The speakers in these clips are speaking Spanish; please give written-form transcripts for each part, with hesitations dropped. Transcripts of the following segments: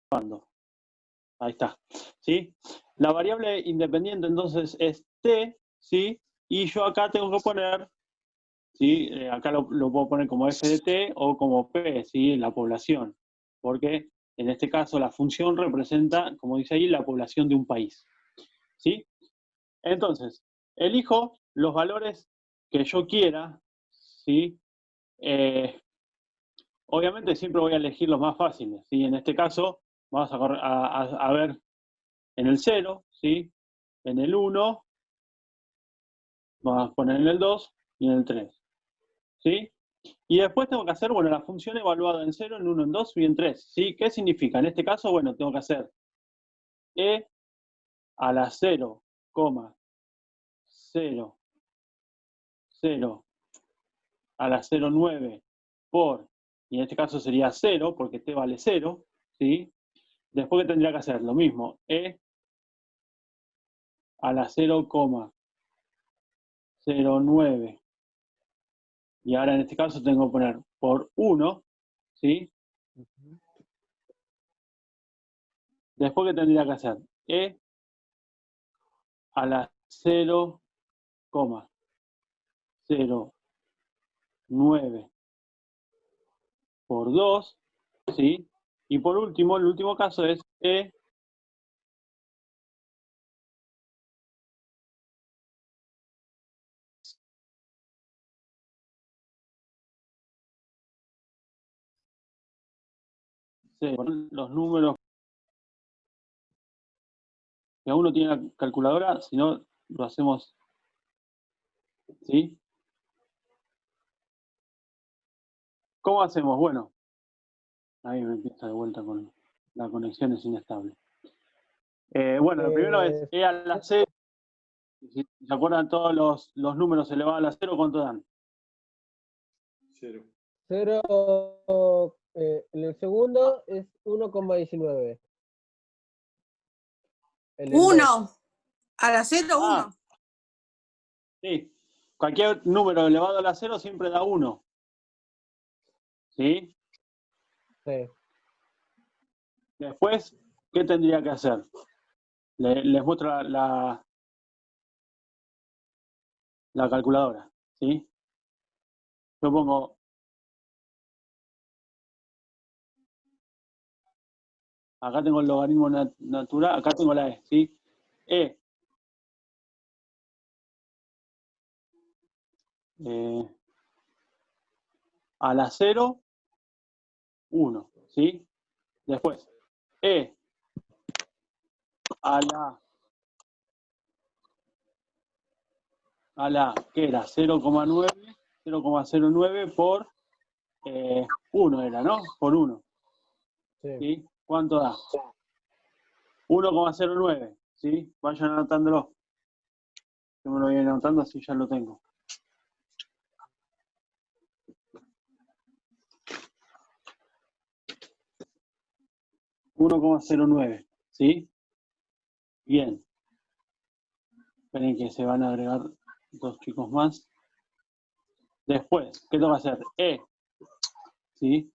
Ahí está, ¿sí? La variable independiente entonces es t, ¿sí? Y yo acá tengo que poner, ¿sí? Acá lo puedo poner como f de t o como p, ¿sí? La población, porque en este caso la función representa, como dice ahí, la población de un país, ¿sí? Entonces, elijo los valores que yo quiera, ¿sí? Obviamente siempre voy a elegir los más fáciles, ¿sí? En este caso, vamos a ver en el 0, ¿sí? En el 1, vamos a poner en el 2 y en el 3, ¿sí? Y después tengo que hacer, bueno, la función evaluada en 0, en 1, en 2 y en 3, ¿sí? ¿Qué significa? En este caso, bueno, tengo que hacer e a la 0, 0, 0 a la 0,9 por, y en este caso sería 0, porque t vale 0, ¿sí? Después que tendría que hacer lo mismo, e a la 0,09. Y ahora en este caso tengo que poner por 1, ¿sí? Después que tendría que hacer e a la 0,09 por 2, ¿sí? Y por último, el último caso es e los números que uno tiene la calculadora, si no, lo hacemos, ¿sí? ¿Cómo hacemos? Bueno, ahí me empieza de vuelta con la conexión es inestable. Bueno, lo primero es e a la 0. Si se acuerdan todos los números elevados a la 0, ¿cuánto dan? 0. 0, en el segundo es 1,19. 1. A la 0, 1. Ah, sí. Cualquier número elevado a la 0 siempre da 1. ¿Sí? Sí. Después, ¿qué tendría que hacer? Les muestro la calculadora. ¿Sí? Yo pongo, acá tengo el logaritmo natural, acá tengo la e, ¿sí? E a la 0, 1, ¿sí? Después, e a la que era 0,09 por 1 era, ¿no? Por 1. Sí. ¿Sí? ¿Cuánto da? 1,09, ¿sí? Vayan anotándolo. Yo me lo voy anotando así ya lo tengo. 1,09, ¿sí? Bien. Esperen que se van a agregar 2 chicos más. Después, ¿qué tengo que hacer? E, ¿sí?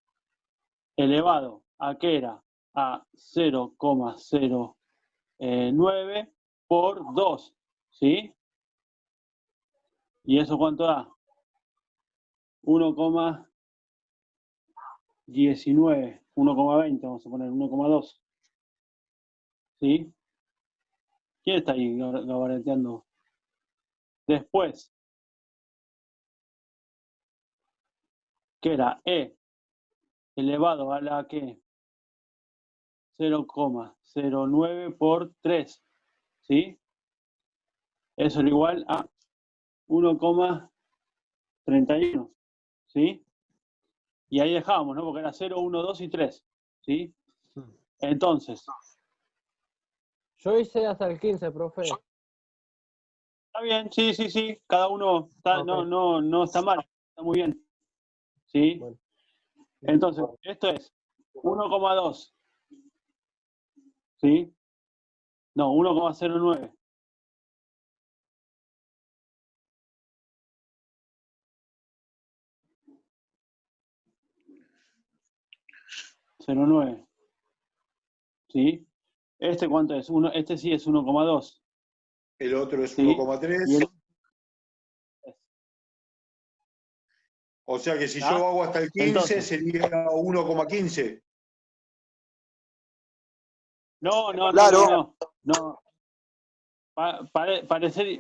Elevado a qué era? A 0,09 por 2, ¿sí? ¿Y eso cuánto da? 1,19, 1,20, vamos a poner 1,2. ¿Sí? ¿Quién está ahí gabareteando? Después, ¿qué era? E elevado a la que 0,09 por 3, ¿sí? Eso es igual a 1,31, ¿sí? Y ahí dejábamos, ¿no? Porque era 0, 1, 2 y 3, ¿sí? Entonces, Yo hice hasta el 15, profe. está bien, sí, sí, sí, cada uno está, Okay. no está mal, está muy bien, ¿sí? Bueno. Entonces, esto es 1,2, ¿sí? No, 1,09. ¿sí? ¿Este cuánto es? Este sí es 1,2. El otro es ¿Sí? 1,3. Y el- O sea que si ¿Ah? yo hago hasta el 15 Entonces, sería 1,15. no. Claro. No.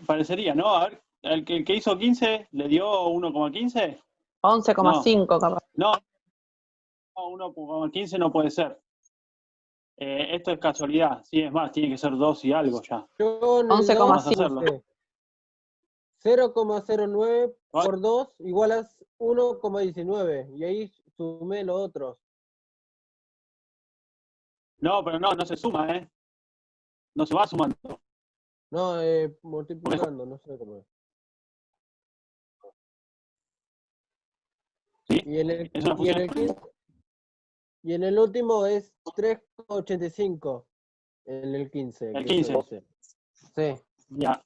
Parecería, ¿no? A ver, el que hizo 15 le dio 1,15. 11,5 capaz. No, 1,15 no puede ser. Esto es casualidad. Sí, es más, tiene que ser 2 y algo ya. Yo en el 11,5. Vamos a hacerlo. 0,09 por 2 igual a 1,19. Y ahí sumé los otros. No, pero no se suma, ¿eh? No se va sumando. No, multiplicando, no sé cómo es. ¿Sí? Y en el, Es una y en función. el 15 y en el último es 3,85. En el 15. El que eso 15. dice. Sí. Ya,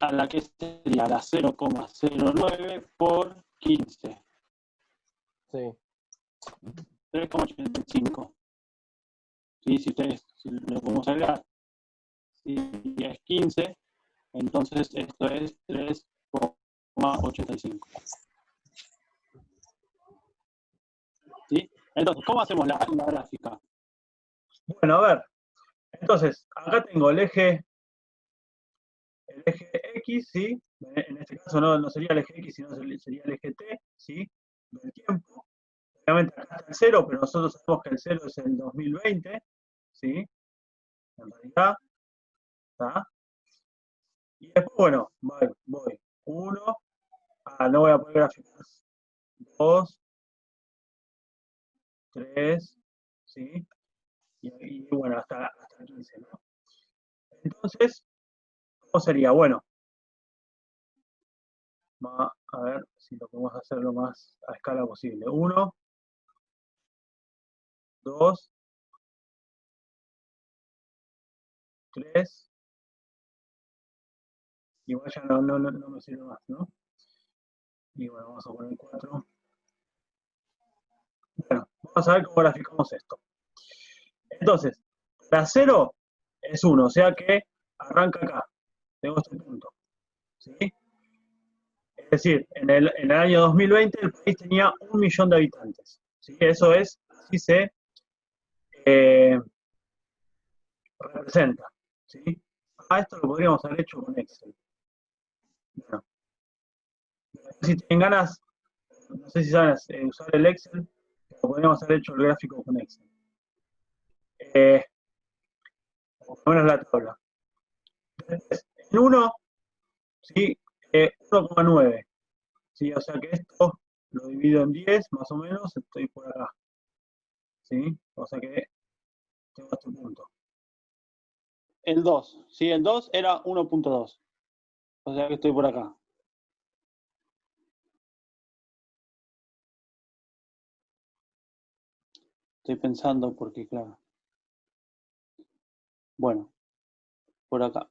a la que sería la 0,09 por 15. Sí. 3,85. ¿Sí? Si lo podemos agregar, si es 15, entonces esto es 3,85. ¿Sí? Entonces, ¿cómo hacemos la gráfica? Bueno, a ver. Entonces, acá tengo el eje X, ¿sí? En este caso no sería el eje X, sino sería el eje T, ¿sí? Del tiempo. Obviamente acá está el 0, pero nosotros sabemos que el 0 es el 2020, ¿sí? En realidad, ¿está? Y después, bueno, voy. 1, no voy a poder graficar. 2, 3, ¿sí? Y bueno, hasta 15, ¿no? Entonces, ¿cómo sería? Bueno, a ver si lo podemos hacer lo más a escala posible. 1, 2, 3, igual ya no me sirve más, ¿no? Y bueno, vamos a poner 4. Bueno, vamos a ver cómo graficamos esto. Entonces, la 0 es 1, o sea que arranca acá. Tengo este punto. ¿Sí? Es decir, en el año 2020 el país tenía 1 millón de habitantes. ¿Sí? Eso es, así se representa. ¿Sí? Esto lo podríamos haber hecho con Excel. Bueno, si tienen ganas, no sé si saben usar el Excel, pero podríamos haber hecho el gráfico con Excel. Por lo menos la tabla. Entonces, en 1, ¿sí? 1,9. ¿Sí? O sea que esto lo divido en 10, más o menos, estoy por acá. ¿Sí? O sea que tengo este punto. El 2, ¿sí? El 2 era 1,2. O sea que estoy por acá. Estoy pensando porque, claro. Bueno, por acá.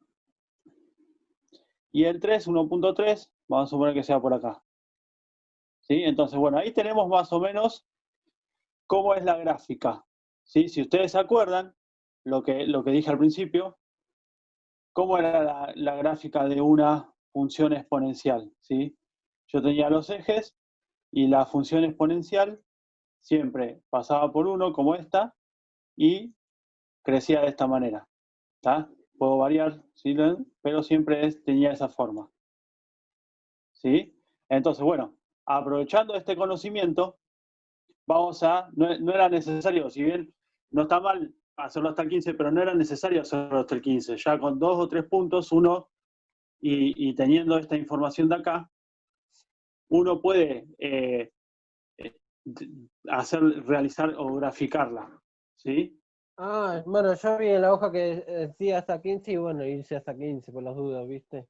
Y el 3, 1,3, vamos a suponer que sea por acá. ¿Sí? Entonces, bueno, ahí tenemos más o menos cómo es la gráfica. ¿Sí? Si ustedes se acuerdan, lo que dije al principio, cómo era la gráfica de una función exponencial. ¿Sí? Yo tenía los ejes y la función exponencial siempre pasaba por 1, como esta, y crecía de esta manera. ¿Está? Puedo variar, ¿sí? Pero siempre tenía esa forma. ¿Sí? Entonces, bueno, aprovechando este conocimiento, no era necesario, si bien no está mal hacerlo hasta el 15, pero no era necesario hacerlo hasta el 15. Ya con 2 o 3 puntos, y teniendo esta información de acá, uno puede realizar o graficarla. ¿Sí? Bueno, yo vi en la hoja que decía hasta 15 y bueno, hice hasta 15 por las dudas, ¿viste?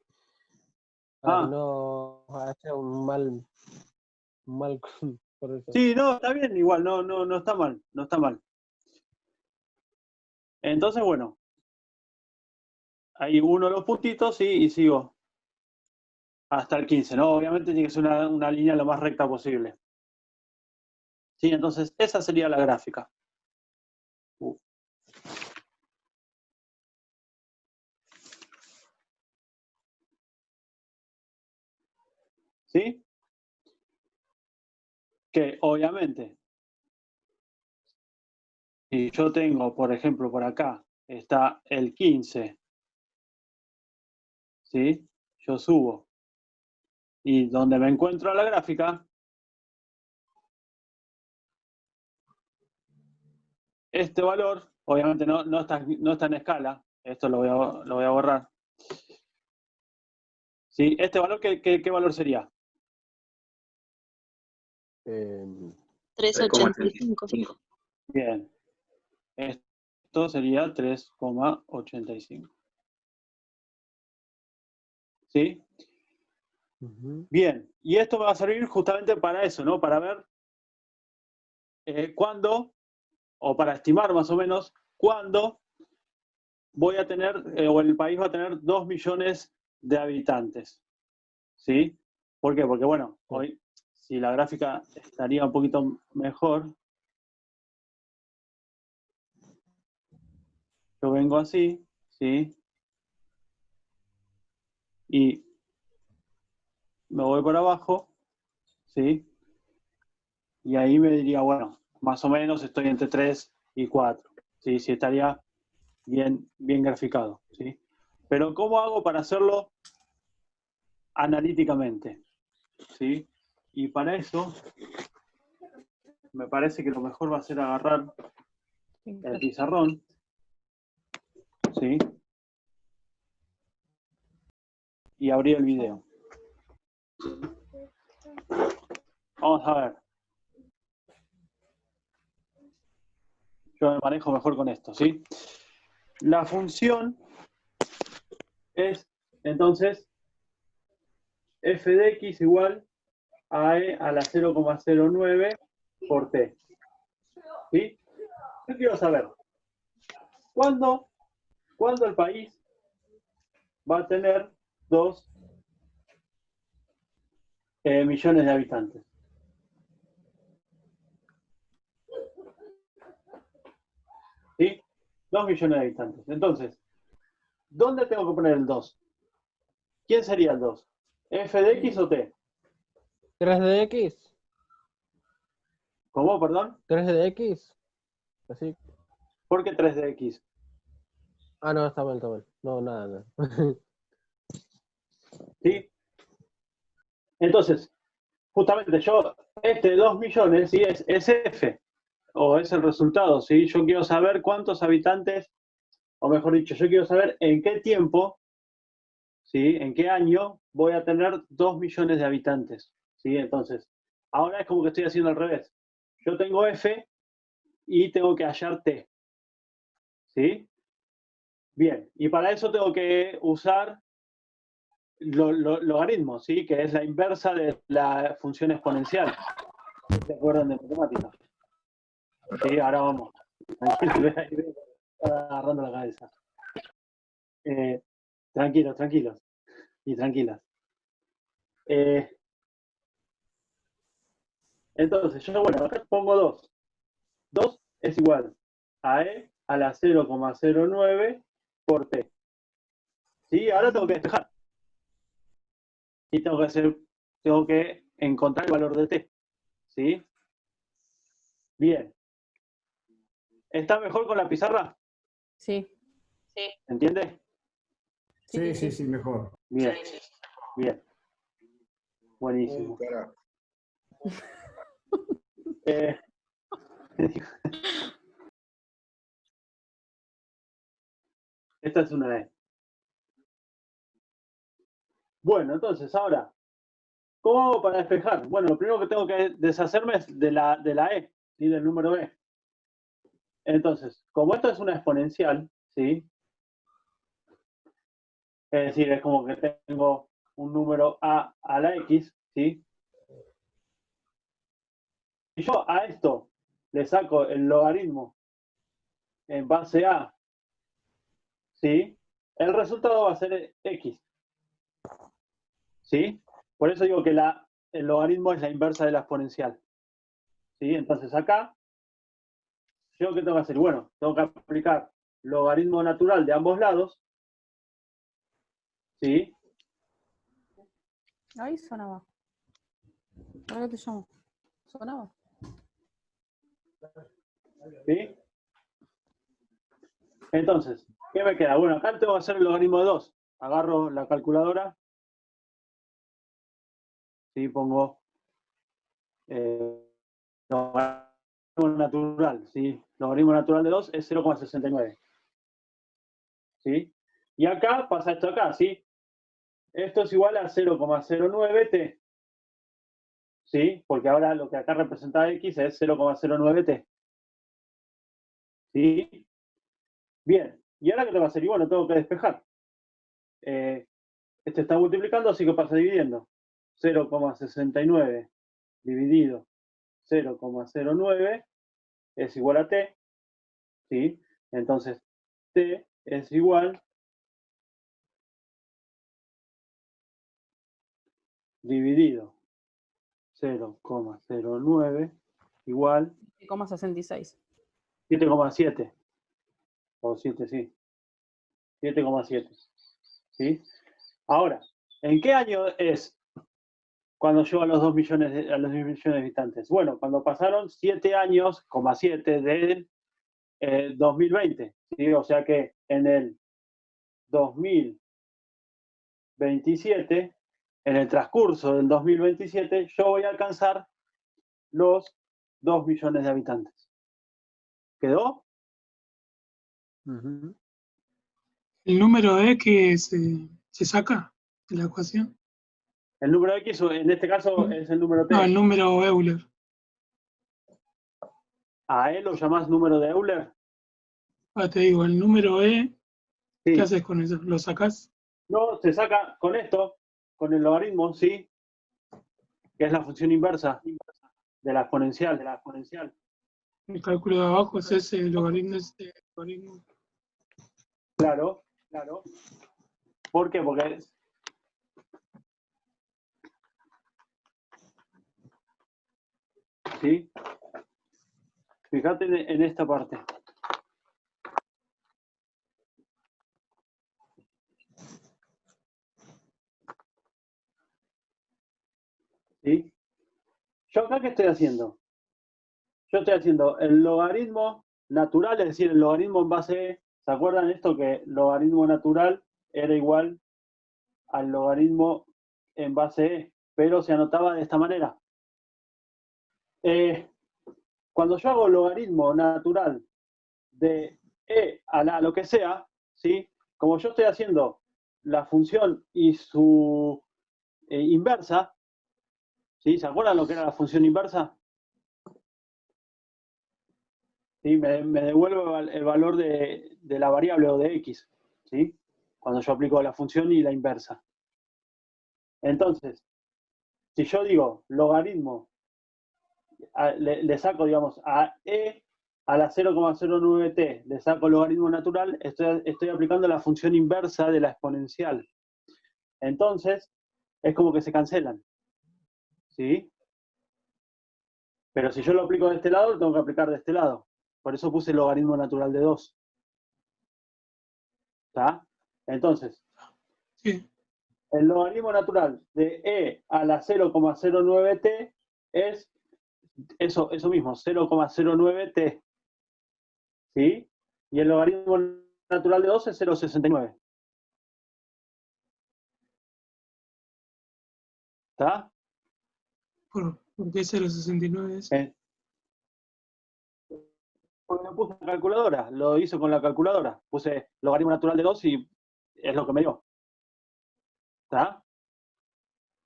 Para que no haya un mal por eso. Sí, no, está bien, igual, no está mal, no está mal. Entonces, bueno, ahí uno los puntitos, sí, y sigo hasta el 15, ¿no? Obviamente tiene que ser una línea lo más recta posible. Sí, entonces esa sería la gráfica. ¿Sí? Que obviamente, si yo tengo, por ejemplo, por acá, está el 15, ¿sí? Yo subo. Y donde me encuentro la gráfica, este valor, obviamente no está en escala, esto lo voy a borrar. ¿Sí? Este valor, ¿qué valor sería? 3,85. Bien. Esto sería 3,85. ¿Sí? Bien. Y esto me va a servir justamente para eso, ¿no? Para ver cuándo, o para estimar más o menos, cuándo voy a tener, o el país va a tener 2 millones de habitantes. ¿Sí? ¿Por qué? Porque, bueno, hoy, si la gráfica estaría un poquito mejor, yo vengo así, ¿sí? Y me voy por abajo, ¿sí? Y ahí me diría, bueno, más o menos estoy entre 3 y 4, ¿sí? Sí, estaría bien graficado, ¿sí? Pero ¿cómo hago para hacerlo analíticamente? ¿Sí? Y para eso, me parece que lo mejor va a ser agarrar el pizarrón, ¿sí? Y abrir el video. Vamos a ver. Yo me manejo mejor con esto, ¿sí? La función es, entonces, f de x igual a e a la 0,09 por t. ¿Sí? Yo quiero saber, ¿cuándo el país va a tener 2 millones de habitantes? ¿Sí? 2 millones de habitantes. Entonces, ¿dónde tengo que poner el 2? ¿Quién sería el 2? ¿F de x o t? 3 de X. ¿Cómo, perdón? 3 de X. Así. ¿Por qué 3 de x? Ah, no, está mal, está mal. No, nada, nada. ¿Sí? Entonces, justamente yo, este 2 millones, ¿sí? es F, o es el resultado, ¿sí? Yo quiero saber cuántos habitantes, o mejor dicho, yo quiero saber en qué tiempo, ¿sí? En qué año voy a tener 2 millones de habitantes, ¿sí? Entonces, ahora es como que estoy haciendo al revés. Yo tengo F y tengo que hallar T, ¿sí? Bien, y para eso tengo que usar logaritmos, ¿sí? Que es la inversa de la función exponencial. ¿Se acuerdan de matemáticas? Sí, ahora vamos. Tranquilo, agarrando la cabeza. Tranquilos y tranquilas. Entonces, yo, bueno, acá pongo 2. 2 es igual a e a la 0,09 por t. ¿Sí? Ahora tengo que despejar. Y tengo que encontrar el valor de t. ¿Sí? Bien. ¿Está mejor con la pizarra? Sí. ¿Entiende? Sí, mejor. Bien. Bien. Buenísimo. Carajo. Eh, esta es una E. Bueno, entonces ahora, ¿cómo hago para despejar? Bueno, lo primero que tengo que deshacerme es de la E, ¿sí? Del número E. Entonces, como esto es una exponencial, ¿sí? Es decir, es como que tengo un número A a la X, ¿sí? Si yo a esto le saco el logaritmo en base a, ¿sí? El resultado va a ser X, ¿sí? Por eso digo que el logaritmo es la inversa de la exponencial, ¿sí? Entonces acá, ¿yo qué tengo que hacer? Bueno, tengo que aplicar logaritmo natural de ambos lados, ¿sí? Ahí sonaba. ¿Para qué te llamo? ¿Sonaba? ¿Sí? Entonces, ¿qué me queda? Bueno, acá tengo que hacer el logaritmo de 2. Agarro la calculadora. ¿Sí? Pongo logaritmo natural. ¿Sí? Logaritmo natural de 2 es 0,69. ¿Sí? Y acá pasa esto acá, ¿sí? Esto es igual a 0,09t. ¿Sí? Porque ahora lo que acá representa x es 0,09t. ¿Sí? Bien. ¿Y ahora qué tengo que hacer? Y bueno, tengo que despejar. Este está multiplicando, así que pasa dividiendo. 0,69 dividido 0,09 es igual a t. ¿Sí? Entonces, t es igual dividido 0,09 igual 7,66. 7,7. O 7, sí. 7,7. ¿Sí? Ahora, ¿en qué año es cuando llegó a los 2 millones a los 10 millones de habitantes? Bueno, cuando pasaron 7 años, 7 del 2020. ¿Sí? O sea que en el 2027, en el transcurso del 2027, yo voy a alcanzar los 2 millones de habitantes. ¿Quedó? Ujú. El número E que se saca de la ecuación. El número X, en este caso, es el número T. No, el número Euler. ¿A él lo llamás número de Euler? Ah, te digo, el número E, ¿qué Sí. haces con eso? ¿Lo sacás? No, se saca con esto, con el logaritmo, ¿sí? Que es la función inversa de la exponencial. El cálculo de abajo es ese, el logaritmo es este logaritmo. Claro, claro. ¿Por qué? Porque ¿sí? Fíjate en esta parte. ¿Sí? ¿Yo acá qué estoy haciendo? Yo estoy haciendo el logaritmo natural, es decir, el logaritmo en base E. ¿Se acuerdan esto que logaritmo natural era igual al logaritmo en base E? Pero se anotaba de esta manera. Cuando yo hago logaritmo natural de E a la lo que sea, ¿sí? Como yo estoy haciendo la función y su inversa, ¿sí? ¿Se acuerdan lo que era la función inversa? ¿Sí? Me devuelve el valor de la variable o de x, ¿sí? Cuando yo aplico la función y la inversa. Entonces, si yo digo logaritmo, le saco, digamos, a e a la 0,09t, le saco logaritmo natural, estoy aplicando la función inversa de la exponencial. Entonces, es como que se cancelan, ¿sí? Pero si yo lo aplico de este lado, lo tengo que aplicar de este lado. Por eso puse logaritmo natural de 2. ¿Está? Entonces, Sí, el logaritmo natural de e a la 0,09t es eso mismo, 0,09t. ¿Sí? Y el logaritmo natural de 2 es 0,69. ¿Está? ¿por qué 0,69 es? Porque no puse la calculadora, lo hice con la calculadora. Puse logaritmo natural de 2 y es lo que me dio. ¿Está?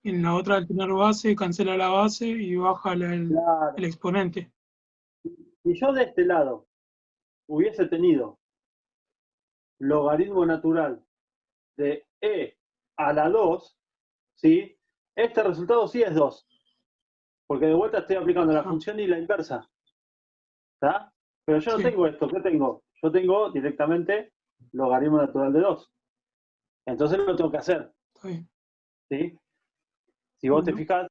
En la otra, al tener base, cancela la base y baja Claro. el exponente. Si yo de este lado hubiese tenido logaritmo natural de e a la 2, ¿sí? Este resultado sí es 2. Porque de vuelta estoy aplicando la función y la inversa. ¿Está? Pero yo no Sí. tengo esto. ¿Qué tengo? Yo tengo directamente logaritmo natural de 2. Entonces lo tengo que hacer. Está bien. ¿Sí? Si vos te Bueno. fijas,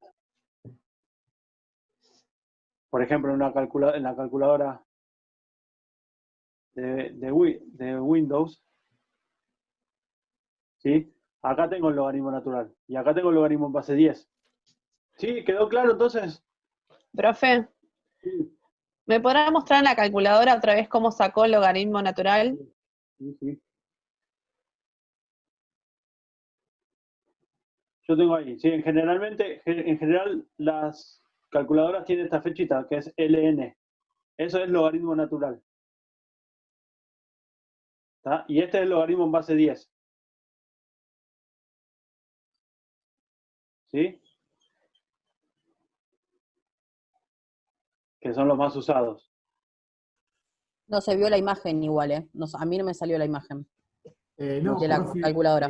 por ejemplo, en la calculadora de Windows, ¿sí? Acá tengo el logaritmo natural y acá tengo el logaritmo en base 10. ¿Sí? ¿Quedó claro entonces? Profe, Sí, ¿me podrá mostrar en la calculadora otra vez cómo sacó el logaritmo natural? sí. Yo tengo ahí, sí, en general las calculadoras tienen esta flechita, que es LN. Eso es logaritmo natural. ¿Tá? Y este es el logaritmo en base 10. ¿Sí? Que son los más usados. No se vio la imagen igual, ¿eh? No, a mí no me salió la imagen No, de la profe, calculadora.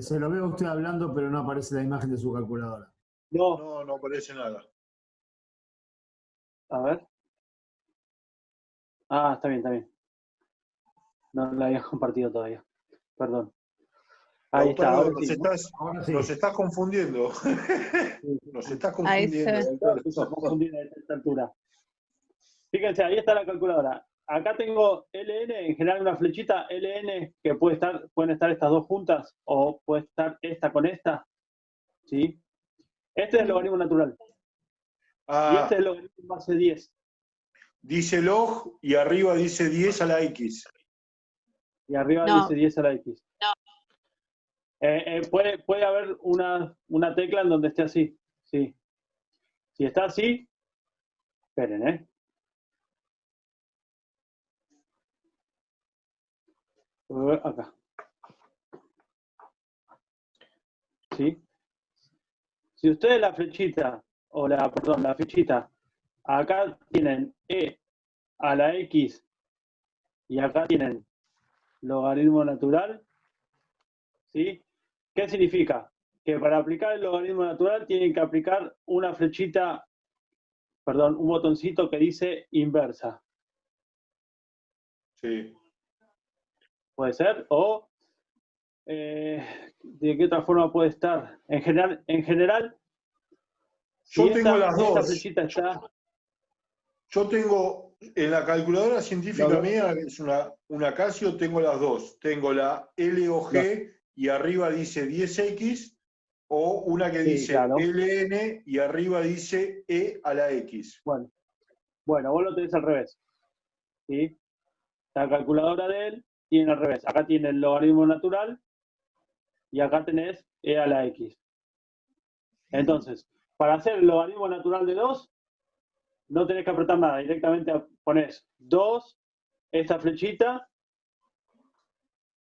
se lo veo a usted hablando, pero no aparece la imagen de su calculadora. No, No, no aparece nada. a ver. Ah, está bien, está bien. No la había compartido todavía. Perdón. Ahí está, Lautaro, ahora sí, ¿no? Ahora sí. nos estás confundiendo. Sí. Nos estás Ahí confundiendo. se- Lautaro. Estoy confundido a esta altura. Fíjense, ahí está la calculadora. Acá tengo LN, en general una flechita LN que pueden estar estas dos juntas o puede estar esta con esta. ¿Sí? Este es el logaritmo natural. Y este es el logaritmo en base 10. Dice log y arriba dice 10 a la X. Y arriba No. dice 10 a la X. Puede haber una tecla en donde esté así. Sí. Si está así, esperen, acá. ¿Sí? Si ustedes la flechita, la flechita, acá tienen E a la X y acá tienen logaritmo natural, ¿sí? ¿Qué significa? Que para aplicar el logaritmo natural tienen que aplicar una flechita, un botoncito que dice inversa. Sí. Puede ser, o ¿de qué otra forma puede estar? En general, Yo si tengo las esta dos. flechita está... Yo tengo, en la calculadora científica No. mía, que es una Casio, tengo las dos. Tengo la LOG y arriba dice 10X, o una que Sí, dice claro. LN y arriba dice E a la X. Bueno, vos lo tenés al revés. ¿Sí? La calculadora de él tiene al revés. Acá tiene el logaritmo natural y acá tenés E a la X. Entonces, para hacer el logaritmo natural de 2, no tenés que apretar nada. Directamente pones 2, esta flechita,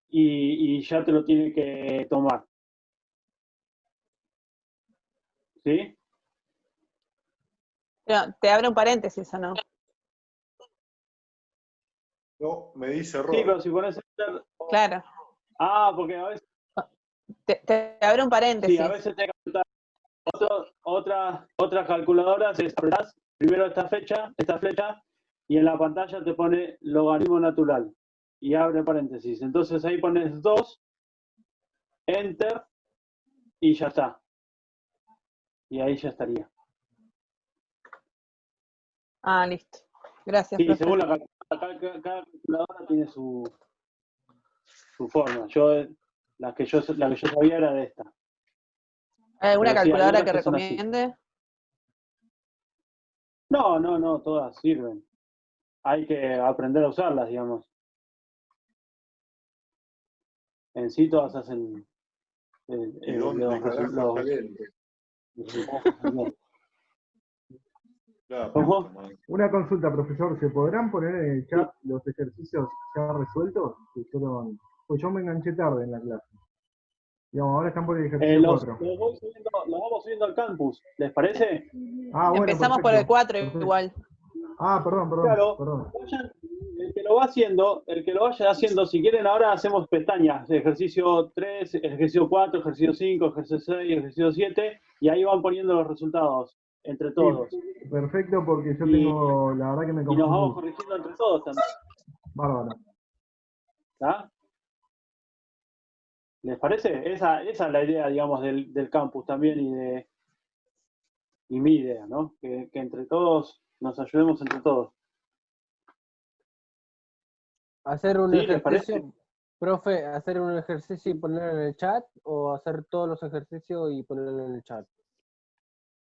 y ya te lo tiene que tomar. ¿Sí? Pero te abre un paréntesis, ¿o no? No, me dice error. Sí, pero si pones enter... Claro. Ah, porque a veces... Te abre un paréntesis. Sí, a veces tenés que apretar. Otras calculadoras es apretás primero esta flecha, y en la pantalla te pone logaritmo natural y abre paréntesis. Entonces ahí pones 2, enter y ya está. Y ahí ya estaría. Ah, listo. Gracias, Sí, profe. según cada calculadora tiene su forma. La que yo sabía era de esta. ¿Hay alguna Pero sí, hay calculadora otras que que son así. recomiende? No, todas sirven. Hay que aprender a usarlas, digamos. En sí todas hacen ¿Y dónde carajo está el? La ¿Cómo? puta madre. Una consulta, profesor. ¿Se podrán poner en el chat los ejercicios ya resueltos? Pues yo me enganché tarde en la clase. Digamos, ahora están por el ejercicio Los 4. vamos subiendo al campus, ¿les parece? Ah, bueno, Empezamos por el 4 igual. Ah, perdón. Claro. El que lo vaya haciendo, si quieren ahora hacemos pestañas, ejercicio 3, ejercicio 4, ejercicio 5, ejercicio 6, ejercicio 7, y ahí van poniendo los resultados entre todos. Sí, perfecto, porque yo Y- tengo, la verdad que me Y nos vamos confundí. corrigiendo entre todos también. Bárbaro. ¿Está? ¿Les parece? Esa es la idea, digamos, del campus también y mi idea, ¿no? Que entre todos nos ayudemos entre todos. Hacer un ¿Sí? ¿Les parece? ejercicio, profe, hacer un ejercicio y ponerlo en el chat, o hacer todos los ejercicios y ponerlo en el chat.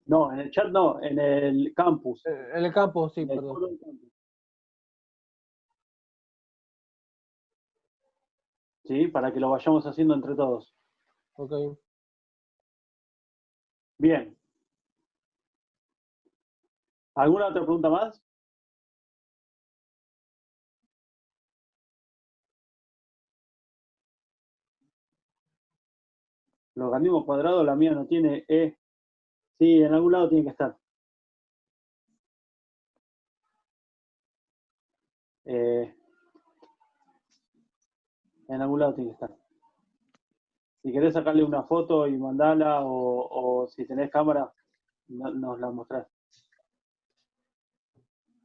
No, en el chat no, en el campus. En el campo, sí, En el perdón. foro del campus. ¿Sí? Para que lo vayamos haciendo entre todos. Ok. Bien. ¿Alguna otra pregunta más? Logaritmo cuadrado, la mía no tiene E. Sí, en algún lado tiene que estar. En algún lado tiene que estar. Si querés sacarle una foto y mandala, o si tenés cámara, nos la mostrás.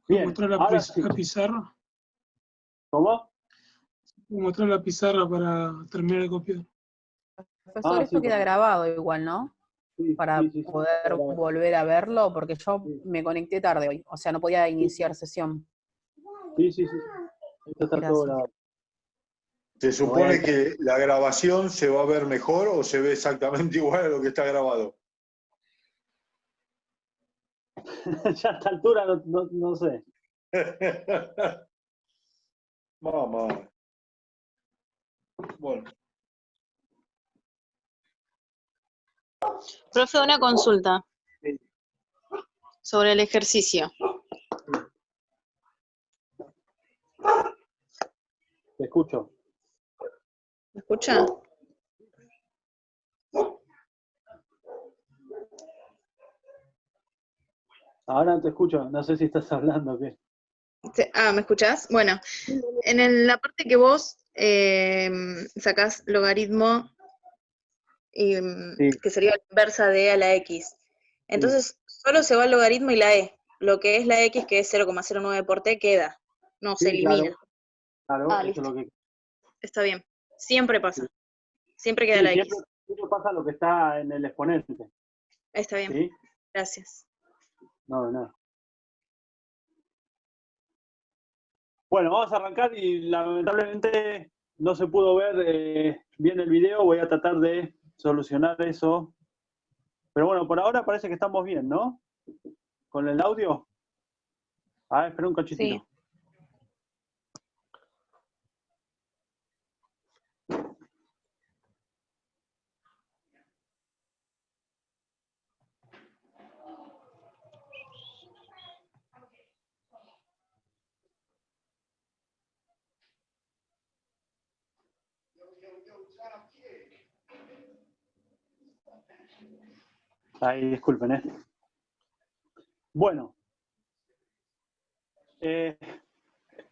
¿Puedo Bien, mostrar ahora sí. la pizarra? ¿Cómo? ¿Puedo mostrar la pizarra para terminar de copiar? Profesor, Sí, esto queda grabado igual, ¿no? sí, Para sí, sí, poder está grabado. volver a verlo, porque yo Sí. me conecté tarde hoy, o sea, no podía iniciar sesión. Sí, sí, sí. Esto está todo Gracias. grabado. ¿Se Lo voy a- supone que la grabación se va a ver mejor o se ve exactamente igual a lo que está grabado? Ya a esta altura no sé. Mamá. Bueno, Profe, una consulta Sí. sobre el ejercicio. Te escucho. ¿Me escucha? Ahora no te escucho. No sé si estás hablando o qué. ¿me escuchás? Bueno, la parte que vos sacás logaritmo, Sí, que sería la inversa de a la x, entonces solo se va el logaritmo y la e. Lo que es la x, que es 0,09 por t, queda. No, se sí, elimina. claro, eso es Listo. lo que... Está bien. Siempre pasa. Siempre queda Sí, la siempre, x. siempre pasa lo que está en el exponente. Está bien. ¿Sí? Gracias. No, de nada. Bueno, vamos a arrancar y lamentablemente no se pudo ver bien el video. Voy a tratar de solucionar eso. Pero bueno, por ahora parece que estamos bien, ¿no? Con el audio. A ver, espera un cachitito. Sí. Ahí, disculpen, Bueno.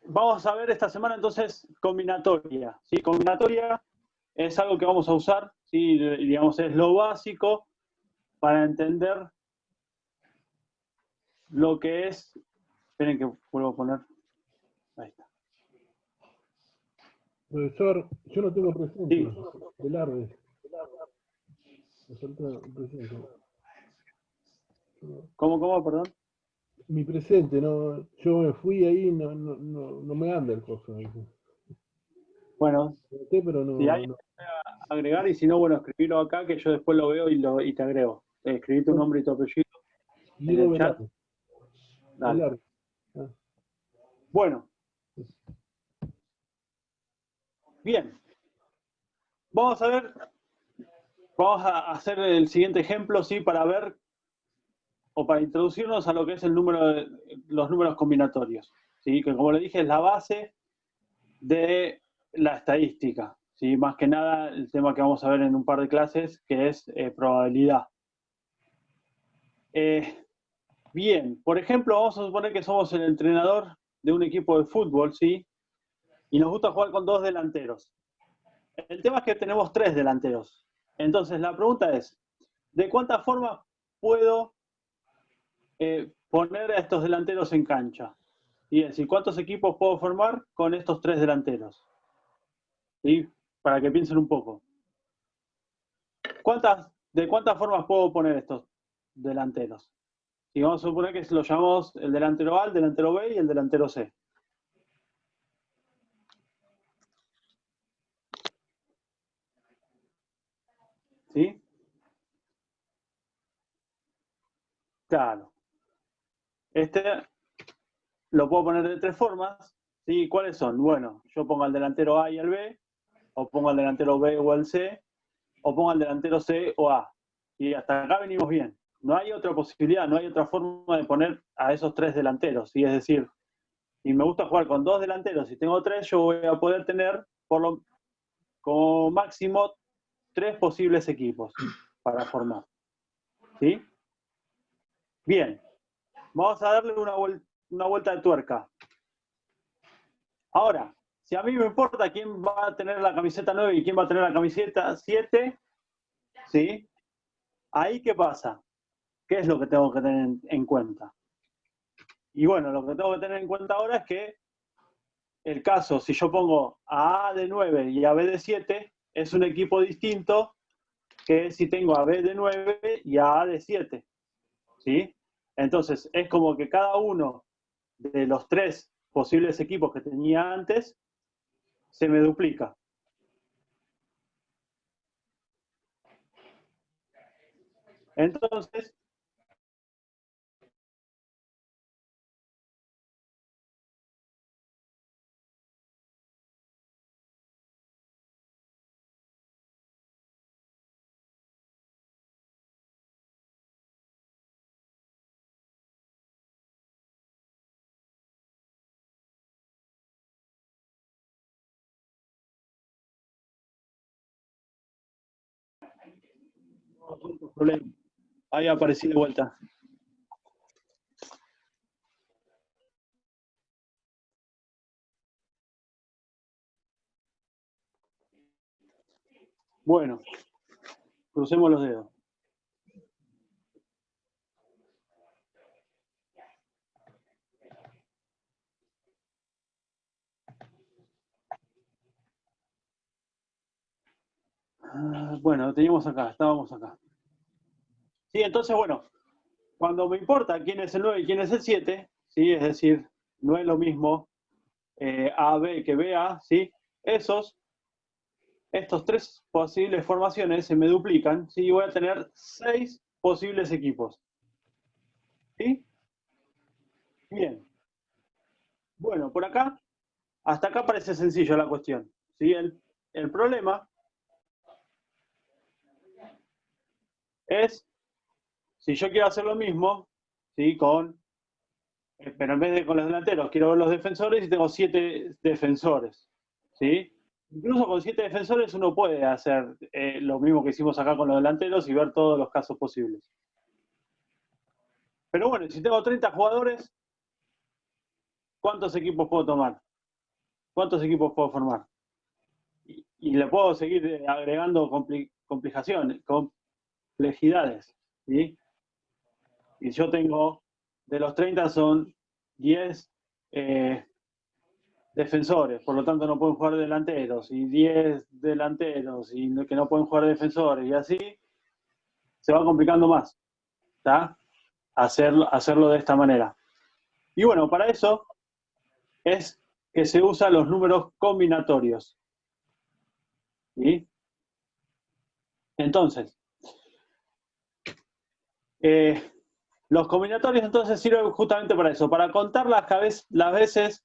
Vamos a ver esta semana entonces combinatoria. ¿Sí? Combinatoria es algo que vamos a usar, ¿sí? Digamos, es lo básico para entender lo que es... Esperen que vuelvo a poner... Ahí está. Profesor, yo no tengo presente. Sí. Velarde. Me falta presente. ¿Cómo, perdón? Mi presente, no, yo me fui ahí, no me anda el coso. Bueno, Pero no, si hay que agregar y si no, bueno, escribirlo acá que yo después lo veo y te agrego. Escribí tu nombre y tu apellido en Diego el chat. Velarde. Dale. Velarde. Bueno. Bien. Vamos a hacer el siguiente ejemplo, ¿sí? Para ver o para introducirnos a lo que es los números combinatorios, ¿sí? Que como le dije es la base de la estadística, ¿sí? Más que nada el tema que vamos a ver en un par de clases, que es probabilidad. Bien, por ejemplo, vamos a suponer que somos el entrenador de un equipo de fútbol, ¿sí? Y nos gusta jugar con 2 delanteros. El tema es que tenemos 3 delanteros. Entonces la pregunta es, ¿de cuántas formas puedo poner a estos delanteros en cancha? Y es decir, ¿cuántos equipos puedo formar con estos 3 delanteros? ¿Sí? Para que piensen un poco. ¿De cuántas formas puedo poner estos delanteros? Y vamos a suponer que lo llamamos el delantero A, el delantero B y el delantero C. ¿Sí? Claro. Este lo puedo poner de tres formas. ¿Sí? ¿Cuáles son? Bueno, yo pongo al delantero A y al B, o pongo al delantero B o al C, o pongo al delantero C o A. Y hasta acá venimos bien. No hay otra posibilidad, no hay otra forma de poner a esos tres delanteros. ¿Sí? Es decir, si me gusta jugar con dos delanteros y tengo tres, yo voy a poder tener como máximo 3 posibles equipos para formar. ¿Sí? Bien. Vamos a darle una vuelta de tuerca. Ahora, si a mí me importa quién va a tener la camiseta 9 y quién va a tener la camiseta 7, ¿sí? Ahí, ¿qué pasa? ¿Qué es lo que tengo que tener en cuenta? Y bueno, lo que tengo que tener en cuenta ahora es que el caso, si yo pongo a A de 9 y a B de 7, es un equipo distinto que si tengo a B de 9 y a A de 7. ¿Sí? Entonces, es como que cada uno de los 3 posibles equipos que tenía antes se me duplica. Entonces, problema. Ahí aparecí de vuelta. Bueno, crucemos los dedos. Bueno, lo teníamos acá, estábamos acá. Sí, entonces, bueno, cuando me importa quién es el 9 y quién es el 7, ¿sí? Es decir, no es lo mismo AB que BA, ¿sí? Estos 3 posibles formaciones se me duplican, ¿sí? Y voy a tener 6 posibles equipos. ¿Sí? Bien. Bueno, por acá, hasta acá parece sencillo la cuestión. ¿Sí? El problema es, si yo quiero hacer lo mismo, ¿sí? Pero en vez de con los delanteros, quiero ver los defensores y tengo 7 defensores. ¿Sí? Incluso con 7 defensores uno puede hacer lo mismo que hicimos acá con los delanteros y ver todos los casos posibles. Pero bueno, si tengo 30 jugadores, ¿cuántos equipos puedo tomar? ¿Cuántos equipos puedo formar? Y le puedo seguir agregando complejidades. ¿Sí? Y yo tengo, de los 30 son 10 defensores, por lo tanto no pueden jugar delanteros, y 10 delanteros, y que no pueden jugar defensores, y así se va complicando más, ¿está? Hacerlo de esta manera. Y bueno, para eso es que se usan los números combinatorios. ¿Sí? Entonces, los combinatorios entonces sirven justamente para eso, para contar las veces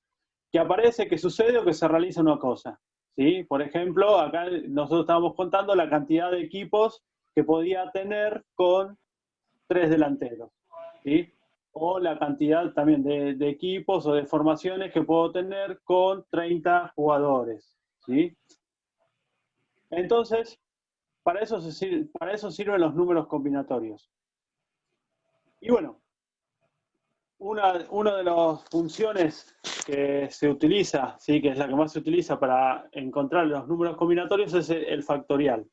que aparece, que sucede o que se realiza una cosa. ¿Sí? Por ejemplo, acá nosotros estábamos contando la cantidad de equipos que podía tener con 3 delanteros. ¿Sí? O la cantidad también de equipos o de formaciones que puedo tener con 30 jugadores. ¿Sí? Entonces, para eso sirven los números combinatorios. Y bueno, una de las funciones que se utiliza, ¿sí? Que es la que más se utiliza para encontrar los números combinatorios, es el factorial.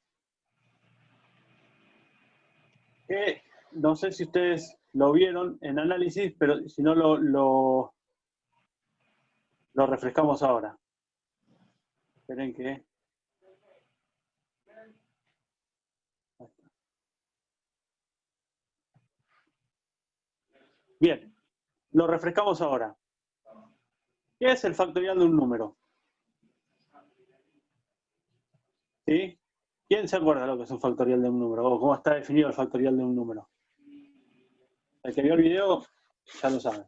Que no sé si ustedes lo vieron en análisis, pero si no lo refrescamos ahora. Esperen que... Bien, lo refrescamos ahora. ¿Qué es el factorial de un número? ¿Sí? ¿Quién se acuerda de lo que es un factorial de un número? ¿O cómo está definido el factorial de un número? El que vio el video ya lo sabe.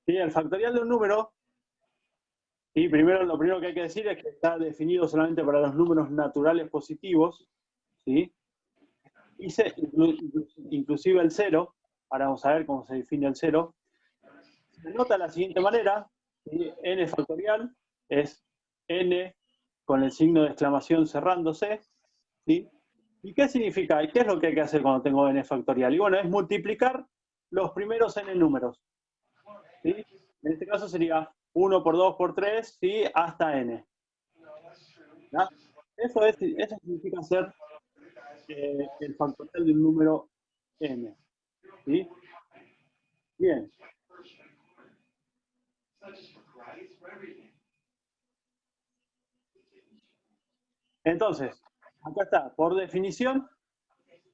¿Sí? El factorial de un número, y primero lo primero que hay que decir es que está definido solamente para los números naturales positivos, ¿sí? Inclusive el 0, ahora vamos a ver cómo se define el 0, se nota de la siguiente manera, ¿sí? N factorial es N con el signo de exclamación cerrándose, ¿sí? ¿Y qué significa? ¿Qué es lo que hay que hacer cuando tengo N factorial? Y bueno, es multiplicar los primeros N números, ¿sí? En este caso sería 1 por 2 por 3, ¿sí? Hasta N. ¿Ya? Eso significa hacer el factorial de un número N. ¿Sí? Bien. Entonces, acá está, por definición,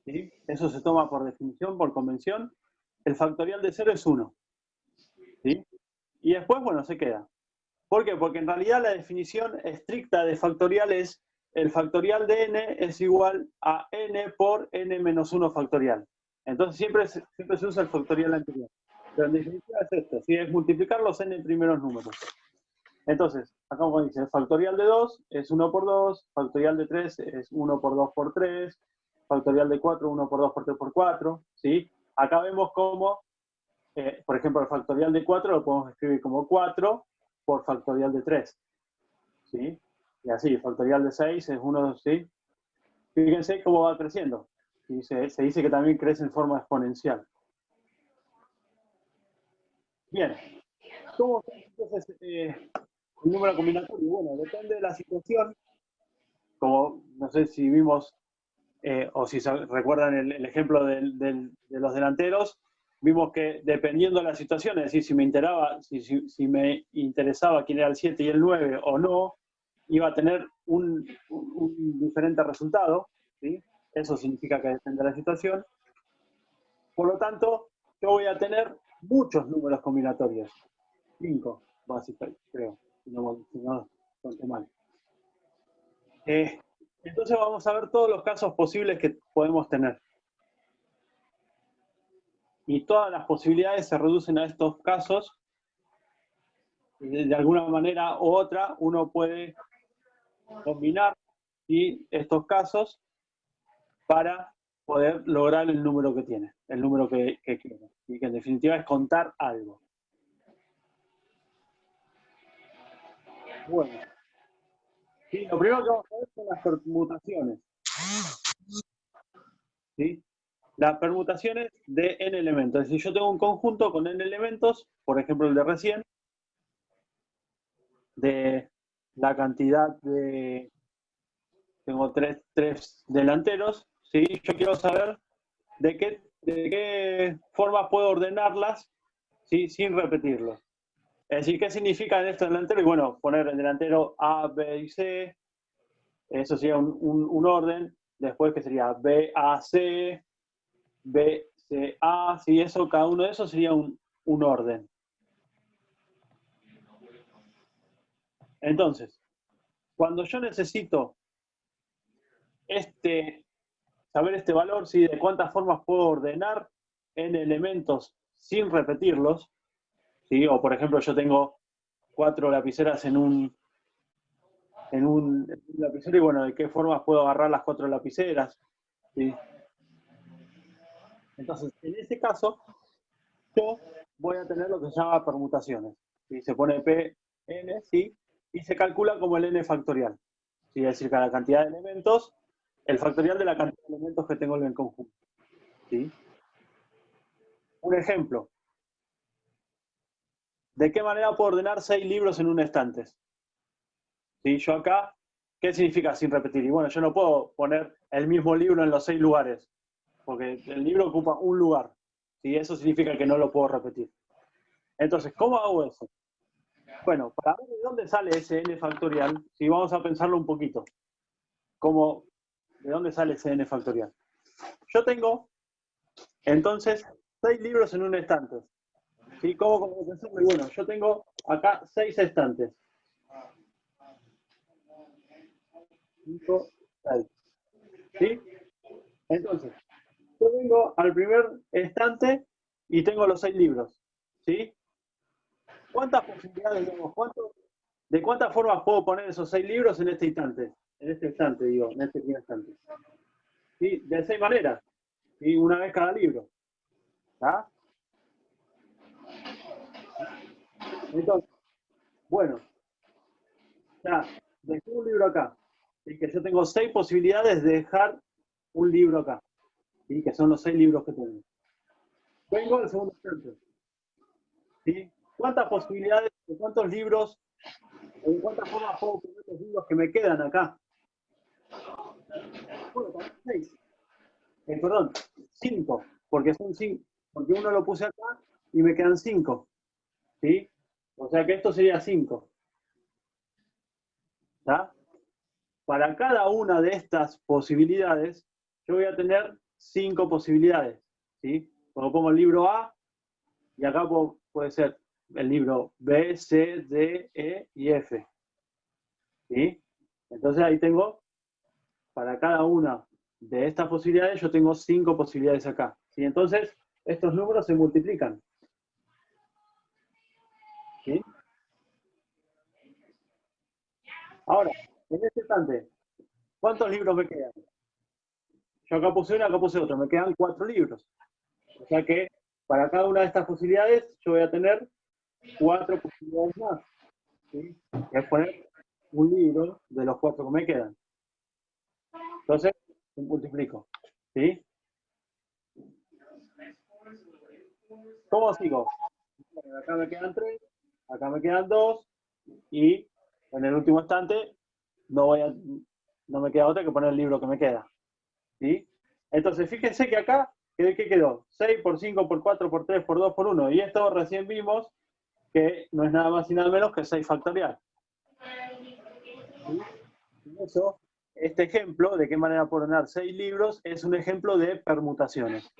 ¿sí? Eso se toma por definición, por convención, el factorial de 0 es 1. ¿Sí? Y después, bueno, se queda. ¿Por qué? Porque en realidad la definición estricta de factorial es el factorial de n es igual a n por n menos 1 factorial. Entonces siempre se usa el factorial anterior. Pero en definitiva es esto, ¿sí? Es multiplicar los n primeros números. Entonces, acá como dice, el factorial de 2 es 1 por 2, factorial de 3 es 1 por 2 por 3, factorial de 4, 1 por 2 por 3 por 4, ¿sí? Acá vemos cómo, por ejemplo, el factorial de 4 lo podemos escribir como 4 por factorial de 3, ¿sí? Y así, factorial de 6 es 1, ¿sí? Fíjense cómo va creciendo. ¿Sí? Se dice que también crece en forma exponencial. Bien. ¿Cómo es entonces el número combinatorio? Bueno, depende de la situación. Como, no sé si vimos, o si recuerdan el ejemplo de los delanteros, vimos que dependiendo de la situación, es decir, si me interesaba quién era el 7 y el 9 o no, iba a tener un diferente resultado, ¿sí? Eso significa que depende de la situación. Por lo tanto, yo voy a tener muchos números combinatorios. 5, básicamente, creo, si no conté mal. Entonces vamos a ver todos los casos posibles que podemos tener. Y todas las posibilidades se reducen a estos casos. De alguna manera u otra, uno puede combinar, ¿sí? Estos casos para poder lograr el número que tiene, el número que quiere. Y que en definitiva es contar algo. Bueno. Sí, lo primero que vamos a ver son las permutaciones. ¿Sí? Las permutaciones de n elementos. Es decir, yo tengo un conjunto con n elementos, por ejemplo el de recién, de la cantidad de... Tengo tres delanteros, ¿sí? Yo quiero saber de qué forma puedo ordenarlas, ¿sí? Sin repetirlos. Es decir, ¿qué significa en estos delanteros? Y bueno, poner el delantero A, B y C, eso sería un orden. Después que sería B, A, C, B, C, A, ¿sí? Eso, cada uno de esos sería un orden. Entonces, cuando yo necesito saber este valor, ¿sí? De cuántas formas puedo ordenar n elementos sin repetirlos, ¿sí? O por ejemplo, yo tengo 4 lapiceras en un lapicero y bueno, ¿de qué formas puedo agarrar las 4 lapiceras? ¿Sí? Entonces, en este caso, yo voy a tener lo que se llama permutaciones. ¿Sí? Se pone Pn, ¿sí? Y se calcula como el n factorial. ¿Sí? Es decir, cada cantidad de elementos, el factorial de la cantidad de elementos que tengo en el conjunto. ¿Sí? Un ejemplo. ¿De qué manera puedo ordenar 6 libros en un estante? ¿Sí? Yo acá, ¿qué significa sin repetir? Y bueno, yo no puedo poner el mismo libro en los 6 lugares, porque el libro ocupa un lugar. ¿Sí? Eso significa que no lo puedo repetir. Entonces, ¿cómo hago eso? Bueno, para ver de dónde sale ese n factorial, si vamos a pensarlo un poquito, ¿de dónde sale ese n factorial? Yo tengo, entonces, 6 libros en un estante. ¿Sí? ¿Cómo pensarlo? Y bueno, yo tengo acá 6 estantes. 5, 6. ¿Sí? Entonces, yo yo vengo al primer estante y tengo los 6 libros, ¿sí? ¿Cuántas posibilidades tengo? ¿De cuántas formas puedo poner esos 6 libros en este instante? En este instante, digo, en este primer instante. ¿Sí? De 6 maneras, ¿sí? Una vez cada libro. ¿Está? Entonces, bueno, ya, dejé un libro acá. ¿Sí? Que yo tengo 6 posibilidades de dejar un libro acá. ¿Sí? Que son los 6 libros que tengo. Vengo al segundo instante. ¿Sí? ¿Cuántas posibilidades, de cuántos libros, o de cuántas formas puedo poner los libros que me quedan acá? Bueno, también 6. Perdón, 5, porque son 5, porque uno lo puse acá y me quedan 5. ¿Sí? O sea que esto sería 5. ¿Está? Para cada una de estas posibilidades, yo voy a tener 5 posibilidades. ¿Sí? Cuando pongo el libro A, y acá puede ser el libro B, C, D, E y F. ¿Sí? Entonces ahí tengo, para cada una de estas posibilidades, yo tengo 5 posibilidades acá. ¿Sí? Entonces, estos números se multiplican. ¿Sí? Ahora, en este instante, ¿cuántos libros me quedan? Yo acá puse uno, acá puse otro. Me quedan 4 libros. O sea que para cada una de estas posibilidades yo voy a tener 4 posibilidades más. ¿Sí? Que es poner un libro de los 4 que me quedan. Entonces, multiplico. ¿Sí? ¿Cómo sigo? Bueno, acá me quedan 3, acá me quedan 2 y en el último instante no me queda otra que poner el libro que me queda. ¿Sí? Entonces, fíjense que acá, ¿qué quedó? 6 por 5 por 4 por 3 por 2 por 1. Y esto recién vimos que no es nada más y nada menos que 6 factorial. ¿Sí? Y eso, este ejemplo de qué manera puedo ordenar 6 libros es un ejemplo de permutaciones.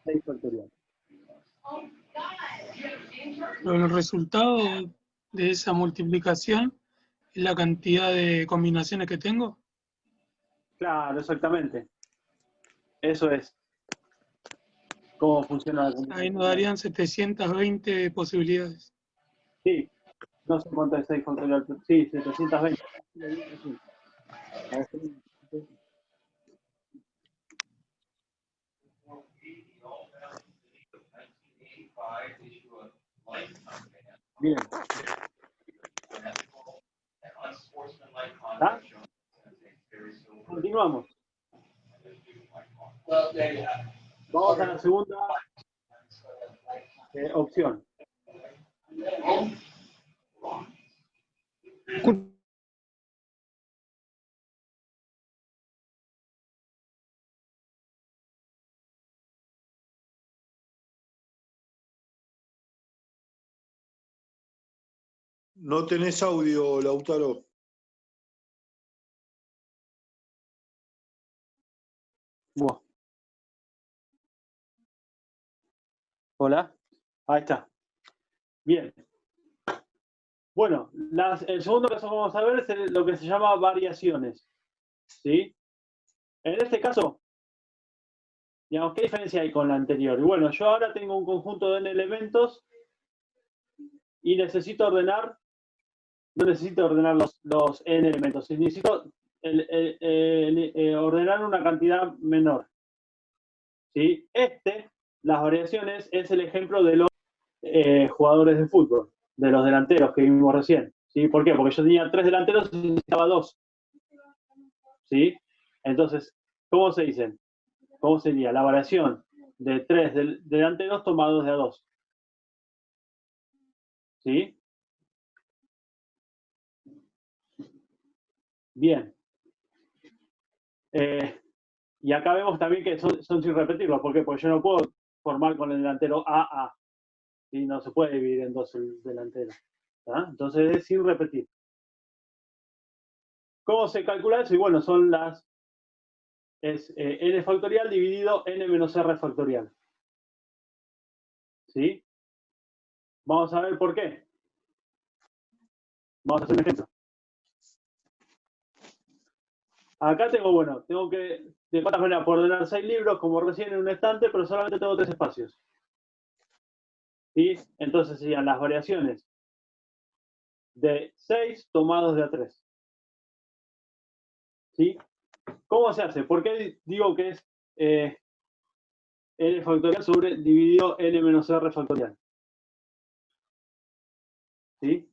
6 factorial. Pero el resultado de esa multiplicación es la cantidad de combinaciones que tengo. Claro, exactamente. Eso es. ¿Cómo funciona la Ahí combinación? nos darían 720 posibilidades. Sí, no sé cuánto es 6 factorial. Sí, 720. Bien. ¿Ah? Continuamos. Vamos a la segunda opción. No tenés audio, Lautaro. Buah. Hola. Ahí está. Bien. Bueno, el segundo caso que vamos a ver es lo que se llama variaciones. ¿Sí? En este caso, digamos, ¿qué diferencia hay con la anterior? Y bueno, yo ahora tengo un conjunto de n elementos y necesito ordenar, no necesito ordenar los n elementos, necesito ordenar una cantidad menor. ¿Sí? Las variaciones, es el ejemplo de los jugadores de fútbol, de los delanteros que vimos recién. ¿Sí? ¿Por qué? Porque yo tenía 3 delanteros y necesitaba 2. ¿Sí? Entonces, ¿cómo se dicen? ¿Cómo sería? La variación de 3 delanteros tomados de a 2. ¿Sí? Bien. Y acá vemos también que son sin repetirlos. ¿Por qué? Porque yo no puedo formar con el delantero AA. ¿Sí? No se puede dividir en 2 el delantero. ¿Tá? Entonces es sin repetir. ¿Cómo se calcula eso? Y bueno, son es n factorial dividido n menos r factorial. ¿Sí? Vamos a ver por qué. Vamos a hacer un ejemplo. Acá tengo, bueno, tengo que de cuántas maneras puedo ordenar 6 libros, como recién en un estante, pero solamente tengo 3 espacios. ¿Sí? Entonces serían las variaciones de 6 tomados de A3. ¿Sí? ¿Cómo se hace? ¿Por qué digo que es n factorial sobre dividido n menos r factorial? ¿Sí?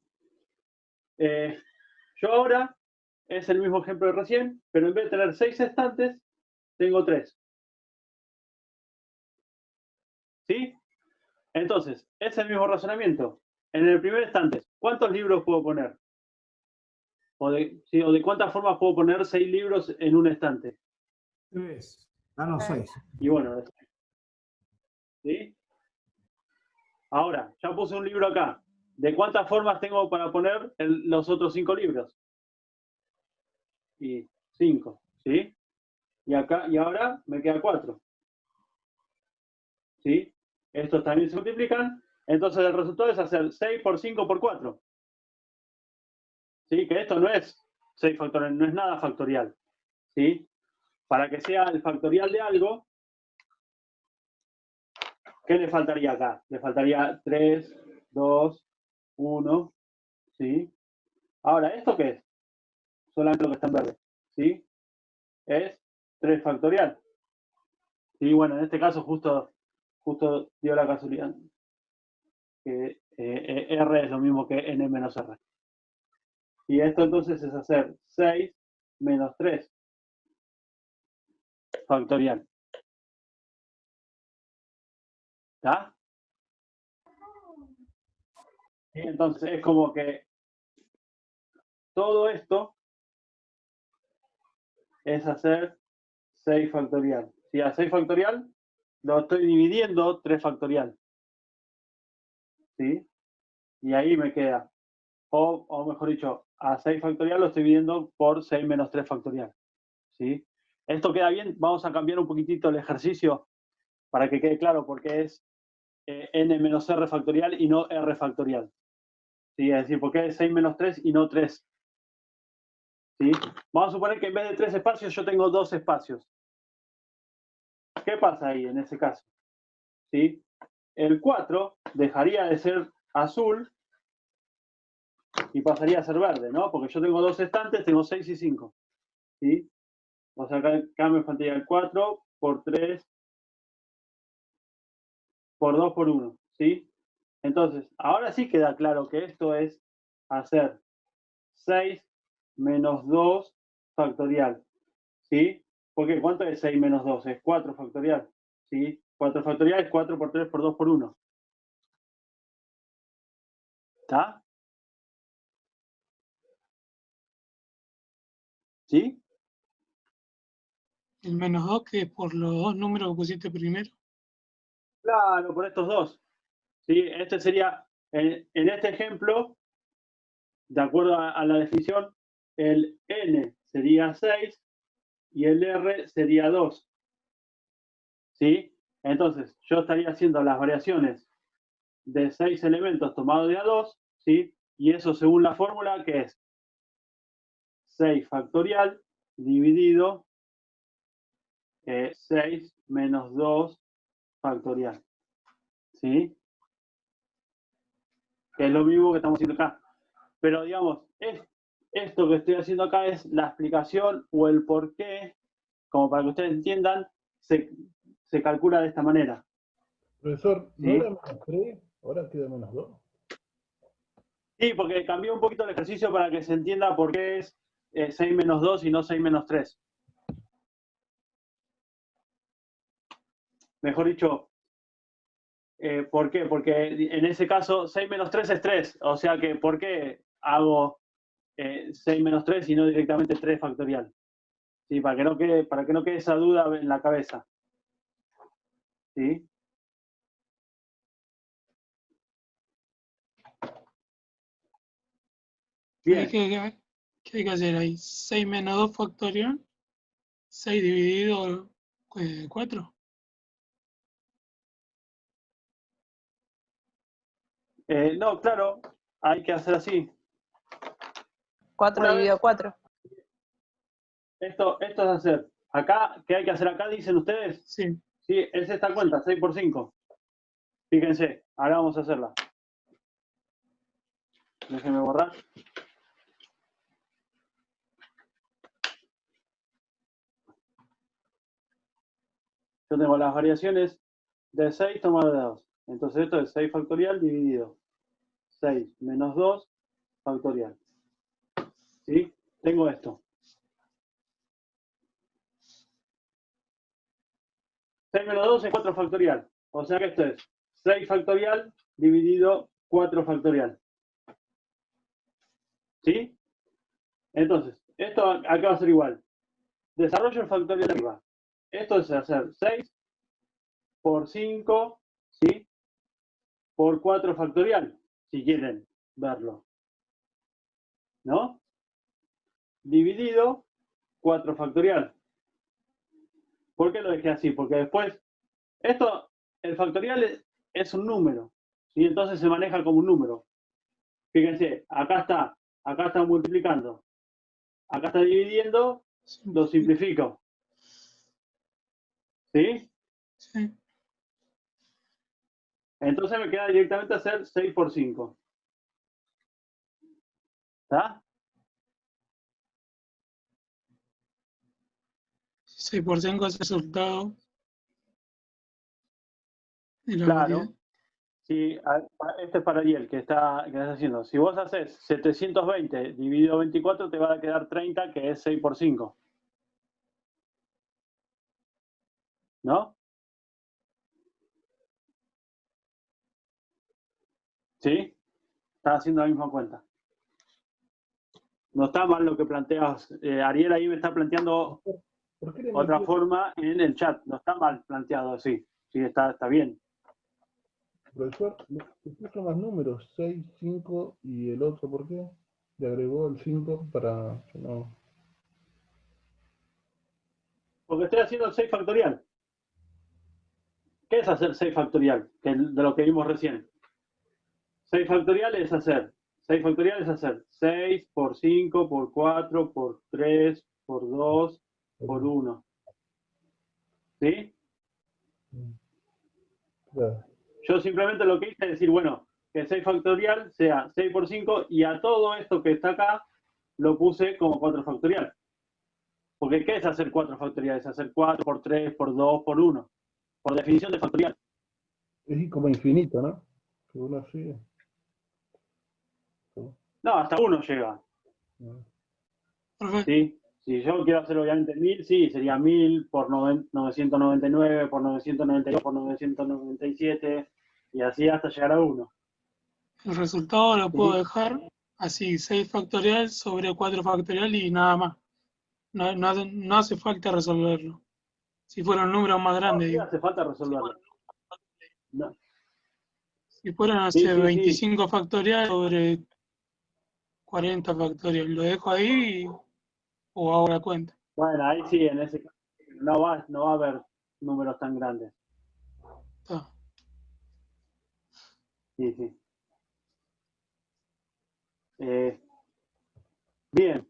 Yo ahora, es el mismo ejemplo de recién, pero en vez de tener 6 estantes, tengo 3. ¿Sí? Entonces, es el mismo razonamiento. En el primer estante, ¿cuántos libros puedo poner? ¿O de cuántas formas puedo poner 6 libros en un estante? 3. Ah, no, 6. Y bueno, ¿sí? Ahora, ya puse un libro acá. ¿De cuántas formas tengo para poner los otros 5 libros? Y 5, ¿sí? Y acá, y ahora me queda 4. ¿Sí? Estos también se multiplican. Entonces el resultado es hacer 6 por 5 por 4. ¿Sí? Que esto no es 6 factorial, no es nada factorial. ¿Sí? Para que sea el factorial de algo, ¿qué le faltaría acá? Le faltaría 3, 2, 1. ¿Sí? Ahora, ¿esto qué es? Solamente lo que está en verde. ¿Sí? Es 3 factorial. ¿Sí? Bueno, en este caso justo dio la casualidad que R es lo mismo que N menos R. Y esto entonces es hacer 6 menos 3 factorial. ¿Está? Y entonces es como que todo esto es hacer 6 factorial. Si a 6 factorial lo estoy dividiendo 3 factorial. ¿Sí? Y ahí me queda. O mejor dicho, a 6 factorial lo estoy dividiendo por 6 menos 3 factorial. ¿Sí? ¿Esto queda bien? Vamos a cambiar un poquitito el ejercicio para que quede claro por qué es n menos r factorial y no r factorial. ¿Sí? Es decir, por qué es 6 menos 3 y no 3. ¿Sí? Vamos a suponer que en vez de 3 espacios yo tengo 2 espacios. ¿Qué pasa ahí en ese caso? ¿Sí? El 4 dejaría de ser azul y pasaría a ser verde, ¿no? Porque yo tengo 2 estantes, tengo 6 y 5. ¿Sí? O sea, acá me faltaría el 4 por 3 por 2 por 1. ¿Sí? Entonces, ahora sí queda claro que esto es hacer 6 menos 2 factorial. ¿Sí? Porque ¿cuánto es 6 menos 2? Es 4 factorial. ¿Sí? 4 factorial es 4 por 3 por 2 por 1. ¿Está? ¿Sí? El menos 2, que es por los dos números que pusiste primero. Claro, por estos dos. ¿Sí? Este sería, en este ejemplo, de acuerdo a la definición, el n sería 6 y el r sería 2. ¿Sí? Entonces, yo estaría haciendo las variaciones de 6 elementos tomados de A2, ¿sí? Y eso según la fórmula, que es 6 factorial dividido 6 menos 2 factorial. ¿Sí? Que es lo mismo que estamos haciendo acá. Pero digamos, esto que estoy haciendo acá es la explicación o el por qué, como para que ustedes entiendan, se calcula de esta manera. Profesor, ¿no ¿Sí? era menos 3? Ahora queda menos 2. Sí, porque cambié un poquito el ejercicio para que se entienda por qué es 6 menos 2 y no 6 menos 3. Mejor dicho, ¿por qué? Porque en ese caso 6 menos 3 es 3. O sea que, ¿por qué hago 6 menos 3 y no directamente 3 factorial? ¿Sí? Para que no quede esa duda en la cabeza. ¿Sí? Bien. ¿Qué hay que hacer ahí? 6 menos 2 factorial. 6 dividido 4. No, claro, hay que hacer así. 4 Una dividido vez, 4. esto es hacer Acá, ¿qué hay que hacer acá? Dicen ustedes. Sí. Sí, es esta cuenta, 6 por 5. Fíjense, ahora vamos a hacerla. Déjenme borrar. Yo tengo las variaciones de 6 tomado de 2. Entonces esto es 6 factorial dividido 6 menos 2 factorial. ¿Sí? Tengo esto. 6 menos 2 es 4 factorial. O sea que esto es 6 factorial dividido 4 factorial. ¿Sí? Entonces, esto acá va a ser igual. Desarrollo el factorial arriba. Esto es hacer 6 por 5, ¿sí? Por 4 factorial, si quieren verlo. ¿No? Dividido 4 factorial. ¿Por qué lo dejé así? Porque después, esto, el factorial es un número, ¿sí? Entonces se maneja como un número. Fíjense, acá está multiplicando, acá está dividiendo, lo simplifico. ¿Sí? Sí. Entonces me queda directamente hacer 6 por 5. ¿Está? 6 por 5 es el resultado de la variedad. Claro. Sí, este es para Ariel, que está haciendo. Si vos haces 720 dividido 24, te va a quedar 30, que es 6 por 5. ¿No? ¿Sí? Estás haciendo la misma cuenta. No está mal lo que planteas. Ariel ahí me está planteando ¿Por qué le otra metió? forma en el chat. No está mal planteado así. Sí, está bien. Profesor, le puso más números, 6, 5 y el otro, ¿por qué? Le agregó el 5 para que no... Porque estoy haciendo el 6 factorial. ¿Qué es hacer 6 factorial? De lo que vimos recién. 6 factorial es hacer 6 por 5, por 4, por 3, por 2, por 1. ¿Sí? Claro. Yo simplemente lo que hice es decir, bueno, que 6 factorial sea 6 por 5 y a todo esto que está acá lo puse como 4 factorial. Porque ¿qué es hacer 4 factorial? Es hacer 4 por 3, por 2, por 1. Por definición de factorial. Es como infinito, ¿no? Que uno sigue. No, hasta 1 llega. ¿Sí? Si yo quiero hacer obviamente 1000, sí, sería 1000 por 999, por 992, por 997, y así hasta llegar a 1. El resultado lo puedo ¿Sí? dejar así, 6 factorial sobre 4 factorial y nada más. No hace falta resolverlo. Si fuera un número más grande, No, sí digo. hace falta resolverlo. No. Si fueran, no Sí, sé, sí, 25 factorial sobre 40 factorial, lo dejo ahí o hago la cuenta. Bueno, ahí sí, en ese caso no va a haber números tan grandes. Está. Sí, sí. Bien.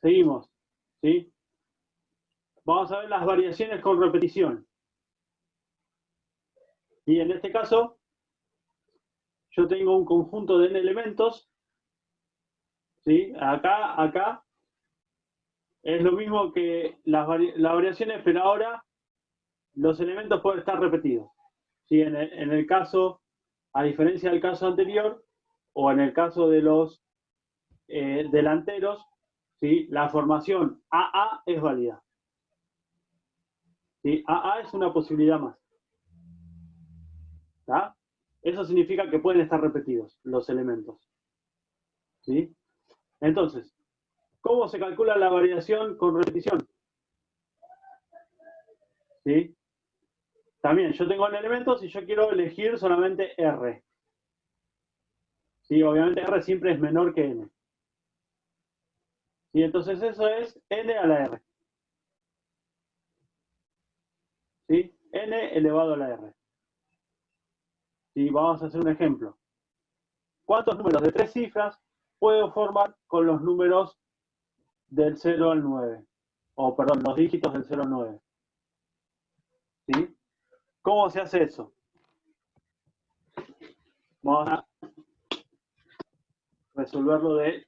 Seguimos. ¿Sí? Vamos a ver las variaciones con repetición. Y en este caso, yo tengo un conjunto de n elementos. ¿Sí? Acá es lo mismo que las variaciones, pero ahora los elementos pueden estar repetidos. ¿Sí? En el caso, a diferencia del caso anterior, o en el caso de los delanteros, ¿sí? La formación AA es válida. ¿Sí? AA es una posibilidad más. ¿Tá? Eso significa que pueden estar repetidos los elementos. ¿Sí? Entonces, ¿cómo se calcula la variación con repetición? ¿Sí? También, yo tengo n elementos y yo quiero elegir solamente R. ¿Sí? Obviamente R siempre es menor que N. ¿Sí? Entonces eso es N a la R. ¿Sí? N elevado a la R. ¿Sí? Vamos a hacer un ejemplo. ¿Cuántos números de 3 cifras puedo formar con los números del 0 al 9. O, perdón, los dígitos del 0 al 9. ¿Sí? ¿Cómo se hace eso? Vamos a resolverlo de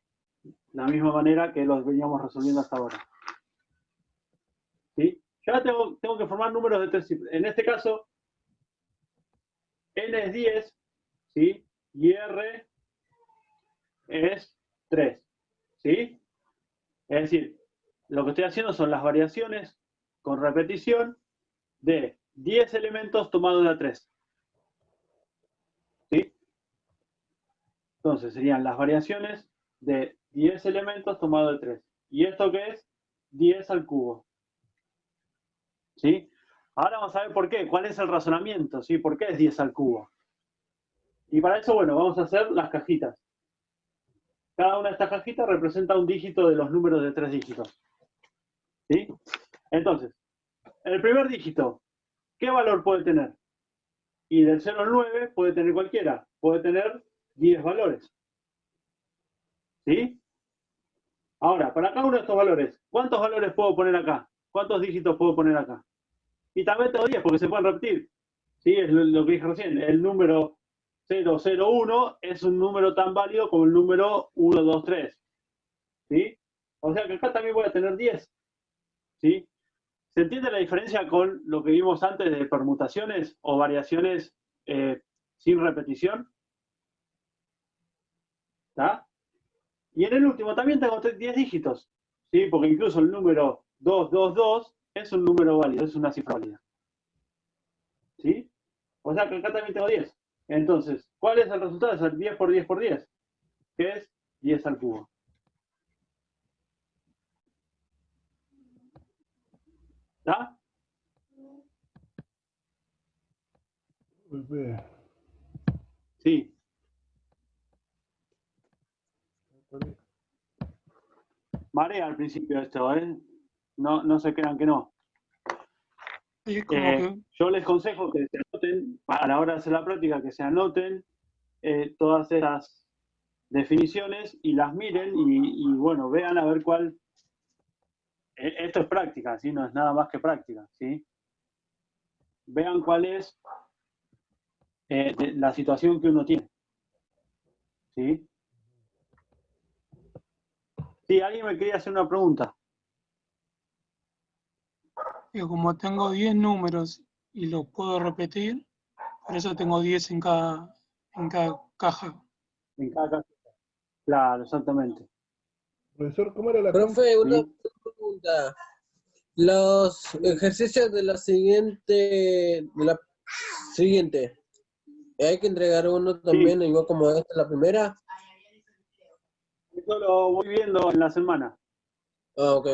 la misma manera que los veníamos resolviendo hasta ahora. ¿Sí? Yo ahora tengo que formar números de 3 cifras. En este caso, n es 10, ¿sí? Y r es 3. ¿Sí? Es decir, lo que estoy haciendo son las variaciones con repetición de 10 elementos tomados de a 3. ¿Sí? Entonces serían las variaciones de 10 elementos tomados de 3. ¿Y esto qué es? 10 al cubo. ¿Sí? Ahora vamos a ver por qué. ¿Cuál es el razonamiento? ¿Sí? ¿Por qué es 10 al cubo? Y para eso, bueno, vamos a hacer las cajitas. Cada una de estas cajitas representa un dígito de los números de 3 dígitos. ¿Sí? Entonces, el primer dígito, ¿qué valor puede tener? Y del 0 al 9 puede tener cualquiera. Puede tener 10 valores. ¿Sí? Ahora, para cada uno de estos valores, ¿cuántos valores puedo poner acá? ¿Cuántos dígitos puedo poner acá? Y también tengo 10 porque se pueden repetir. ¿Sí? Es lo que dije recién. El número 001 es un número tan válido como el número 1, 2, 3. ¿Sí? O sea que acá también voy a tener 10. ¿Sí? ¿Se entiende la diferencia con lo que vimos antes de permutaciones o variaciones sin repetición? ¿Está? Y en el último también tengo 10 dígitos. ¿Sí? Porque incluso el número 222 es un número válido, es una cifra válida. ¿Sí? O sea que acá también tengo 10. Entonces, ¿cuál es el resultado? Es el 10 por 10 por 10, que es 10 al cubo. ¿Está? Sí. Marea al principio esto, ¿eh? No se crean que no. Yo les aconsejo que se anoten, a la hora de hacer la práctica, que se anoten todas estas definiciones y las miren y bueno, vean a ver cuál. Esto es práctica, ¿sí? No es nada más que práctica, ¿sí? Vean cuál es la situación que uno tiene. ¿Sí? Sí, alguien me quería hacer una pregunta. Como tengo 10 números y los puedo repetir, por eso tengo 10 en cada caja. En cada caja. Claro, exactamente. Profesor, ¿cómo era la Profe, una ¿Sí? pregunta. Los ejercicios de la siguiente, ¿hay que entregar uno también, igual como esta, la primera? Yo lo voy viendo en la semana. Ah, ok.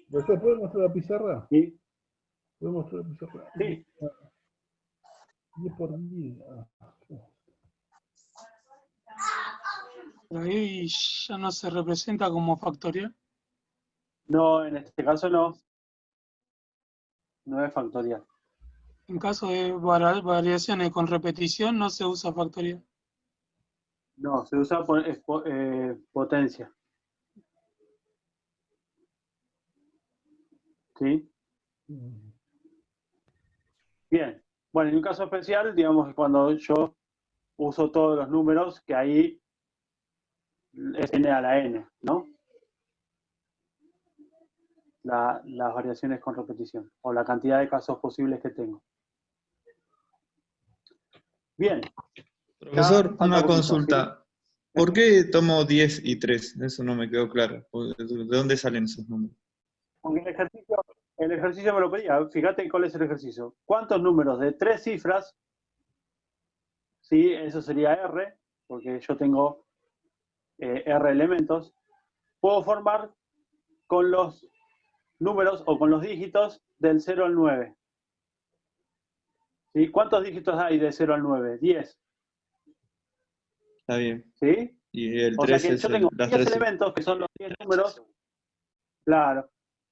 Profesor, ¿puede mostrar la pizarra? Sí. ¿Puede mostrar la pizarra? Sí. 10 por 10. Pero ahí ya no se representa como factorial. No, en este caso no. No es factorial. En caso de variaciones con repetición no se usa factorial. No, se usa potencia. ¿Sí? Bien. Bueno, en un caso especial, digamos que cuando yo uso todos los números, que ahí es n a la n, ¿no? Las variaciones con repetición, o la cantidad de casos posibles que tengo. Bien. Profesor, una consulta. ¿Por qué tomo 10 y 3? Eso no me quedó claro. ¿De dónde salen esos números? Porque el ejercicio me lo pedía. Fíjate cuál es el ejercicio. ¿Cuántos números de 3 cifras? Sí, eso sería R, porque yo tengo R elementos. Puedo formar con los números o con los dígitos del 0 al 9. ¿Sí? ¿Cuántos dígitos hay de 0 al 9? 10. Está bien. ¿Sí? Y el O sea 3 que es yo tengo las 10 3. elementos, que son los 10 números. Claro.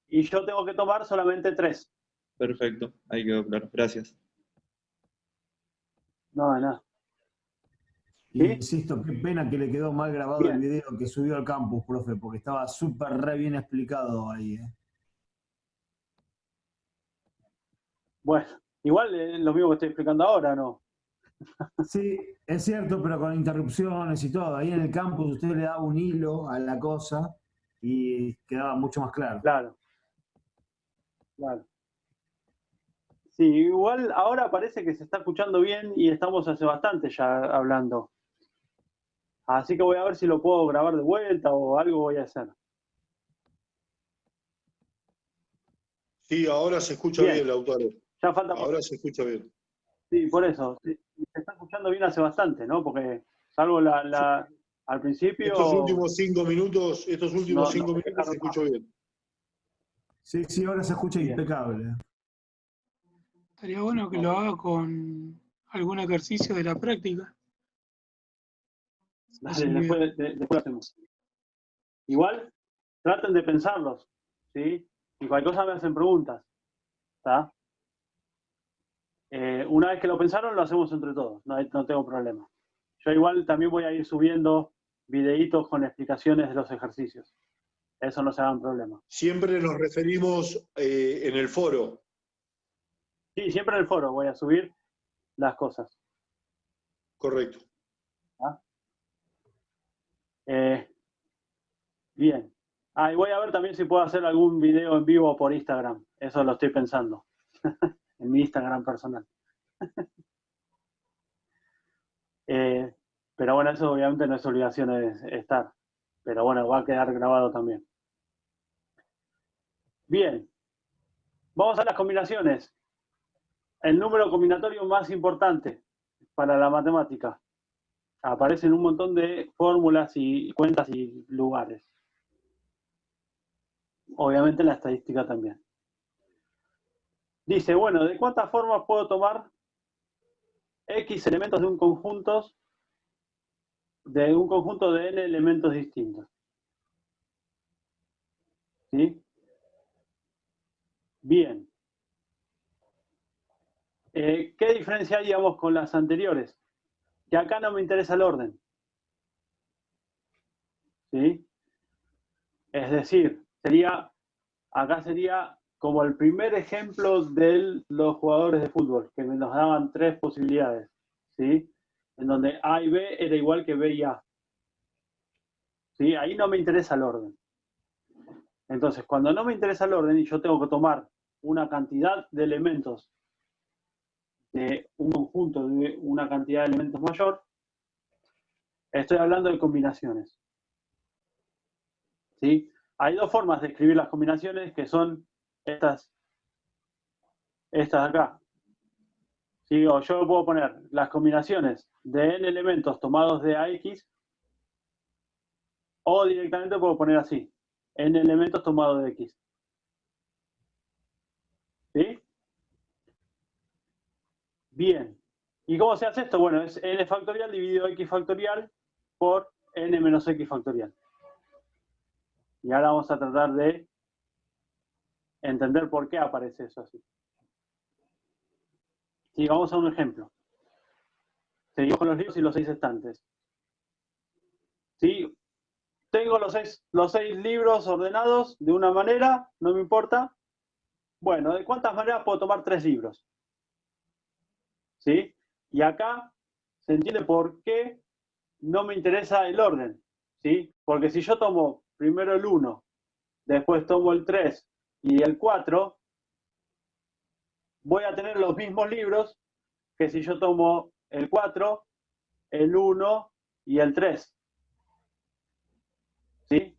Y yo tengo que tomar solamente 3. Perfecto, ahí quedó claro. Gracias. No, de nada. Y ¿Sí? insisto, qué pena que le quedó mal grabado Bien. el video que subió al campus, profe, porque estaba súper re bien explicado ahí. Bueno, igual lo mismo que estoy explicando ahora, ¿no? Sí, es cierto, pero con interrupciones y todo. Ahí en el campus usted le daba un hilo a la cosa y quedaba mucho más claro. Claro. Claro. Sí, igual ahora parece que se está escuchando bien y estamos hace bastante ya hablando. Así que voy a ver si lo puedo grabar de vuelta o algo voy a hacer. Sí, ahora se escucha Bien. bien, Lautaro. Ya falta Ahora se escucha bien. Sí, por eso. Sí, se está escuchando bien hace bastante, ¿no? Porque salvo al principio. Estos últimos 5 minutos, se escuchó bien. Sí, ahora se escucha Bien. impecable. Estaría bueno que lo haga con algún ejercicio de la práctica. Dale, después lo hacemos. Igual, traten de pensarlos, ¿sí? Y cualquier cosa me hacen preguntas, ¿está? Una vez que lo pensaron, lo hacemos entre todos, no tengo problema. Yo igual también voy a ir subiendo videitos con explicaciones de los ejercicios. Eso no se hagan problema. Siempre nos referimos en el foro. Sí, siempre en el foro voy a subir las cosas. Correcto. ¿Ah? Bien. Y voy a ver también si puedo hacer algún video en vivo por Instagram. Eso lo estoy pensando. En mi Instagram personal. Pero bueno, eso obviamente no es obligación de estar. Pero bueno, va a quedar grabado también. Bien. Vamos a las combinaciones. El número combinatorio más importante para la matemática. Aparecen un montón de fórmulas y cuentas y lugares. Obviamente la estadística también. Dice, bueno, ¿de cuántas formas puedo tomar X elementos de un conjunto de n elementos distintos? ¿Sí? Bien. ¿Qué diferencia hay, digamos, con las anteriores? Que acá no me interesa el orden. ¿Sí? Es decir, acá sería como el primer ejemplo de los jugadores de fútbol, que nos daban 3 posibilidades, ¿sí? En donde A y B era igual que B y A. ¿Sí? Ahí no me interesa el orden. Entonces, cuando no me interesa el orden y yo tengo que tomar una cantidad de elementos de un conjunto de una cantidad de elementos mayor, estoy hablando de combinaciones. ¿Sí? Hay dos formas de escribir las combinaciones que son estas de acá. ¿Sí? O yo puedo poner las combinaciones de n elementos tomados de AX o directamente puedo poner así, n elementos tomados de X. ¿Sí? Bien. ¿Y cómo se hace esto? Bueno, es n factorial dividido x factorial por n menos x factorial. Y ahora vamos a tratar de entender por qué aparece eso así. Sí, vamos a un ejemplo. Seguimos con los libros y los 6 estantes. ¿Sí? Tengo los seis libros ordenados de una manera, no me importa. Bueno, ¿de cuántas maneras puedo tomar 3 libros? ¿Sí? Y acá se entiende por qué no me interesa el orden. ¿Sí? Porque si yo tomo primero el 1, después tomo el 3 y el 4, voy a tener los mismos libros que si yo tomo el 4, el 1 y el 3. ¿Sí?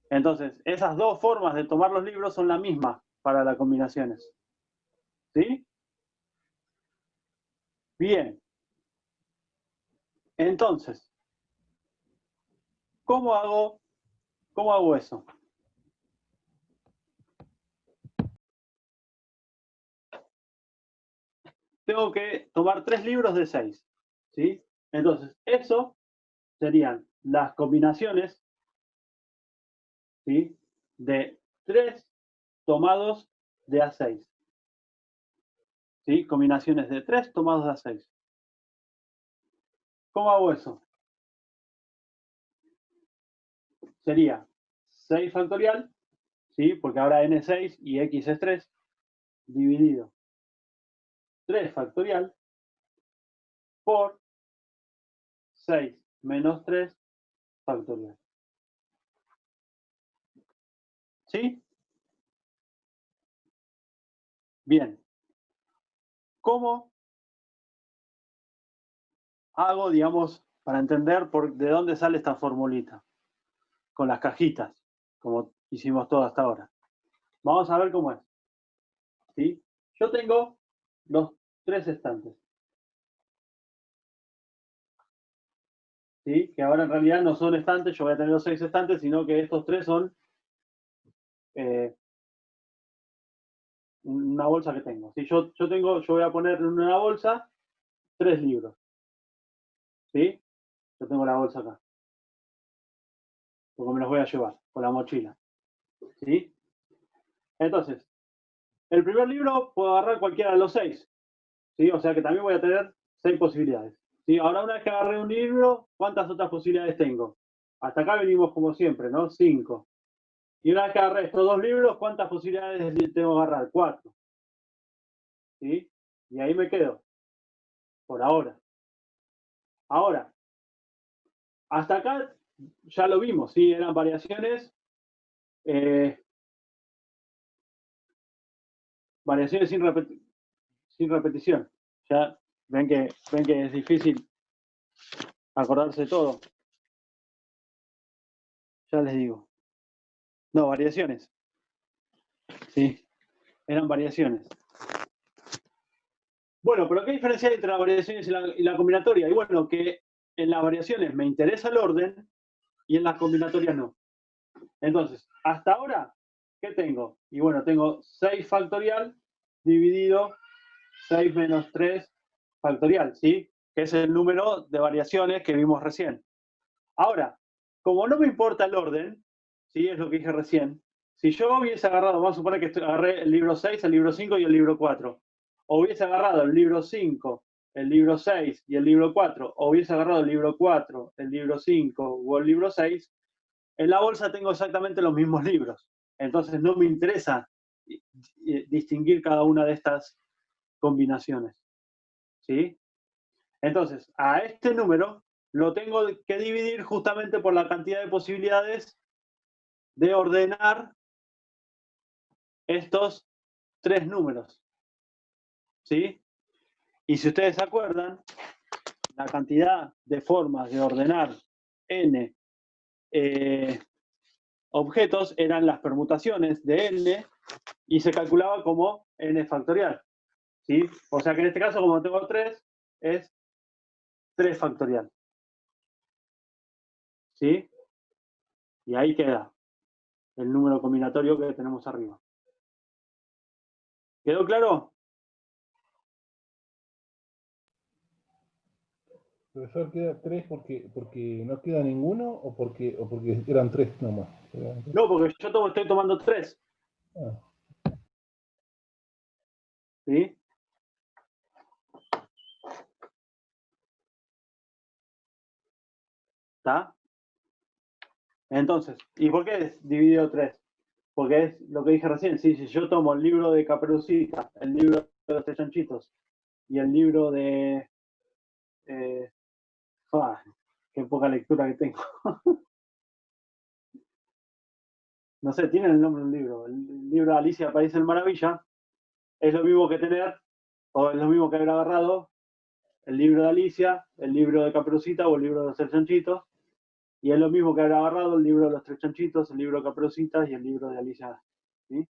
Entonces, esas dos formas de tomar los libros son la misma para las combinaciones. ¿Sí? Bien. Entonces, ¿cómo hago eso? Tengo que tomar 3 libros de 6. ¿Sí? Entonces, eso serían las combinaciones, ¿sí?, de 3 tomados de A6. ¿Sí? Combinaciones de 3 tomados de A6. ¿Cómo hago eso? Sería 6 factorial, ¿sí? Porque ahora n es 6 y x es 3, dividido 3 factorial por 6 menos 3 factorial. ¿Sí? Bien. ¿Cómo hago, digamos, para entender de dónde sale esta formulita? Con las cajitas, como hicimos todo hasta ahora. Vamos a ver cómo es. ¿Sí? Yo tengo los 3 estantes. ¿Sí? Que ahora en realidad no son estantes, yo voy a tener los 6 estantes, sino que estos 3 son una bolsa que tengo. ¿Sí? Yo voy a poner en una bolsa 3 libros. ¿Sí? Yo tengo la bolsa acá. Porque me los voy a llevar con la mochila. ¿Sí? Entonces, el primer libro puedo agarrar cualquiera de los 6. ¿Sí? O sea que también voy a tener 6 posibilidades. ¿Sí? Ahora, una vez que agarré un libro, ¿cuántas otras posibilidades tengo? Hasta acá venimos como siempre, ¿no? 5. Y una vez que agarré estos 2 libros, ¿cuántas posibilidades tengo que agarrar? 4. ¿Sí? Y ahí me quedo. Por ahora. Ahora, hasta acá ya lo vimos, ¿sí? Eran variaciones. Variaciones sin repetición. Ya ven que es difícil acordarse de todo. Ya les digo. No, variaciones. Sí, eran variaciones. Bueno, pero ¿qué diferencia hay entre las variaciones y la combinatoria? Y bueno, que en las variaciones me interesa el orden y en las combinatorias no. Entonces, hasta ahora, ¿qué tengo? Y bueno, tengo 6 factorial dividido 6 menos 3 factorial, ¿sí? Que es el número de variaciones que vimos recién. Ahora, como no me importa el orden, ¿sí? Es lo que dije recién. Si yo hubiese agarrado, vamos a suponer que agarré el libro 6, el libro 5 y el libro 4. O hubiese agarrado el libro 5, el libro 6 y el libro 4. O hubiese agarrado el libro 4, el libro 5 o el libro 6. En la bolsa tengo exactamente los mismos libros. Entonces no me interesa distinguir cada una de estas combinaciones. ¿Sí? Entonces, a este número lo tengo que dividir justamente por la cantidad de posibilidades de ordenar estos 3 números. ¿Sí? Y si ustedes se acuerdan, la cantidad de formas de ordenar n objetos eran las permutaciones de n y se calculaba como n factorial. ¿Sí? O sea que en este caso, como tengo 3, es 3 factorial. ¿Sí? Y ahí queda el número combinatorio que tenemos arriba. ¿Quedó claro? Profesor, ¿queda 3 porque no queda ninguno o porque eran 3 nomás? No, porque yo estoy tomando 3. Ah. ¿Sí? ¿Está? Entonces, ¿y por qué es dividido 3? Porque es lo que dije recién. ¿Sí? Si yo tomo el libro de Caperucita, el libro de los 3 chanchitos y el libro de... qué poca lectura que tengo. No sé, tienen el nombre de un libro. El libro de Alicia País en Maravilla es lo mismo que tener, o es lo mismo que haber agarrado el libro de Alicia, el libro de Caperucita o el libro de los 3 chanchitos. Y es lo mismo que haber agarrado el libro de los 3 chanchitos, el libro de Caperucita y el libro de Alicia. ¿Sí?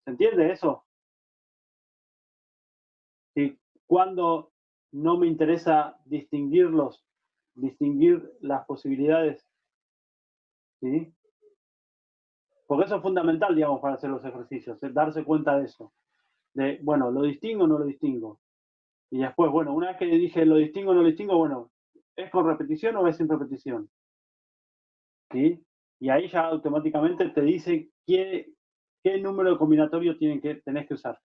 ¿Se entiende eso? ¿Sí? Cuando no me interesa distinguir las posibilidades. ¿Sí? Porque eso es fundamental, digamos, para hacer los ejercicios, es darse cuenta de eso. De, bueno, ¿lo distingo o no lo distingo? Y después, bueno, una vez que dije lo distingo o no lo distingo, bueno, ¿es con repetición o es sin repetición? ¿Sí? Y ahí ya automáticamente te dice qué número combinatorio tenés que usar.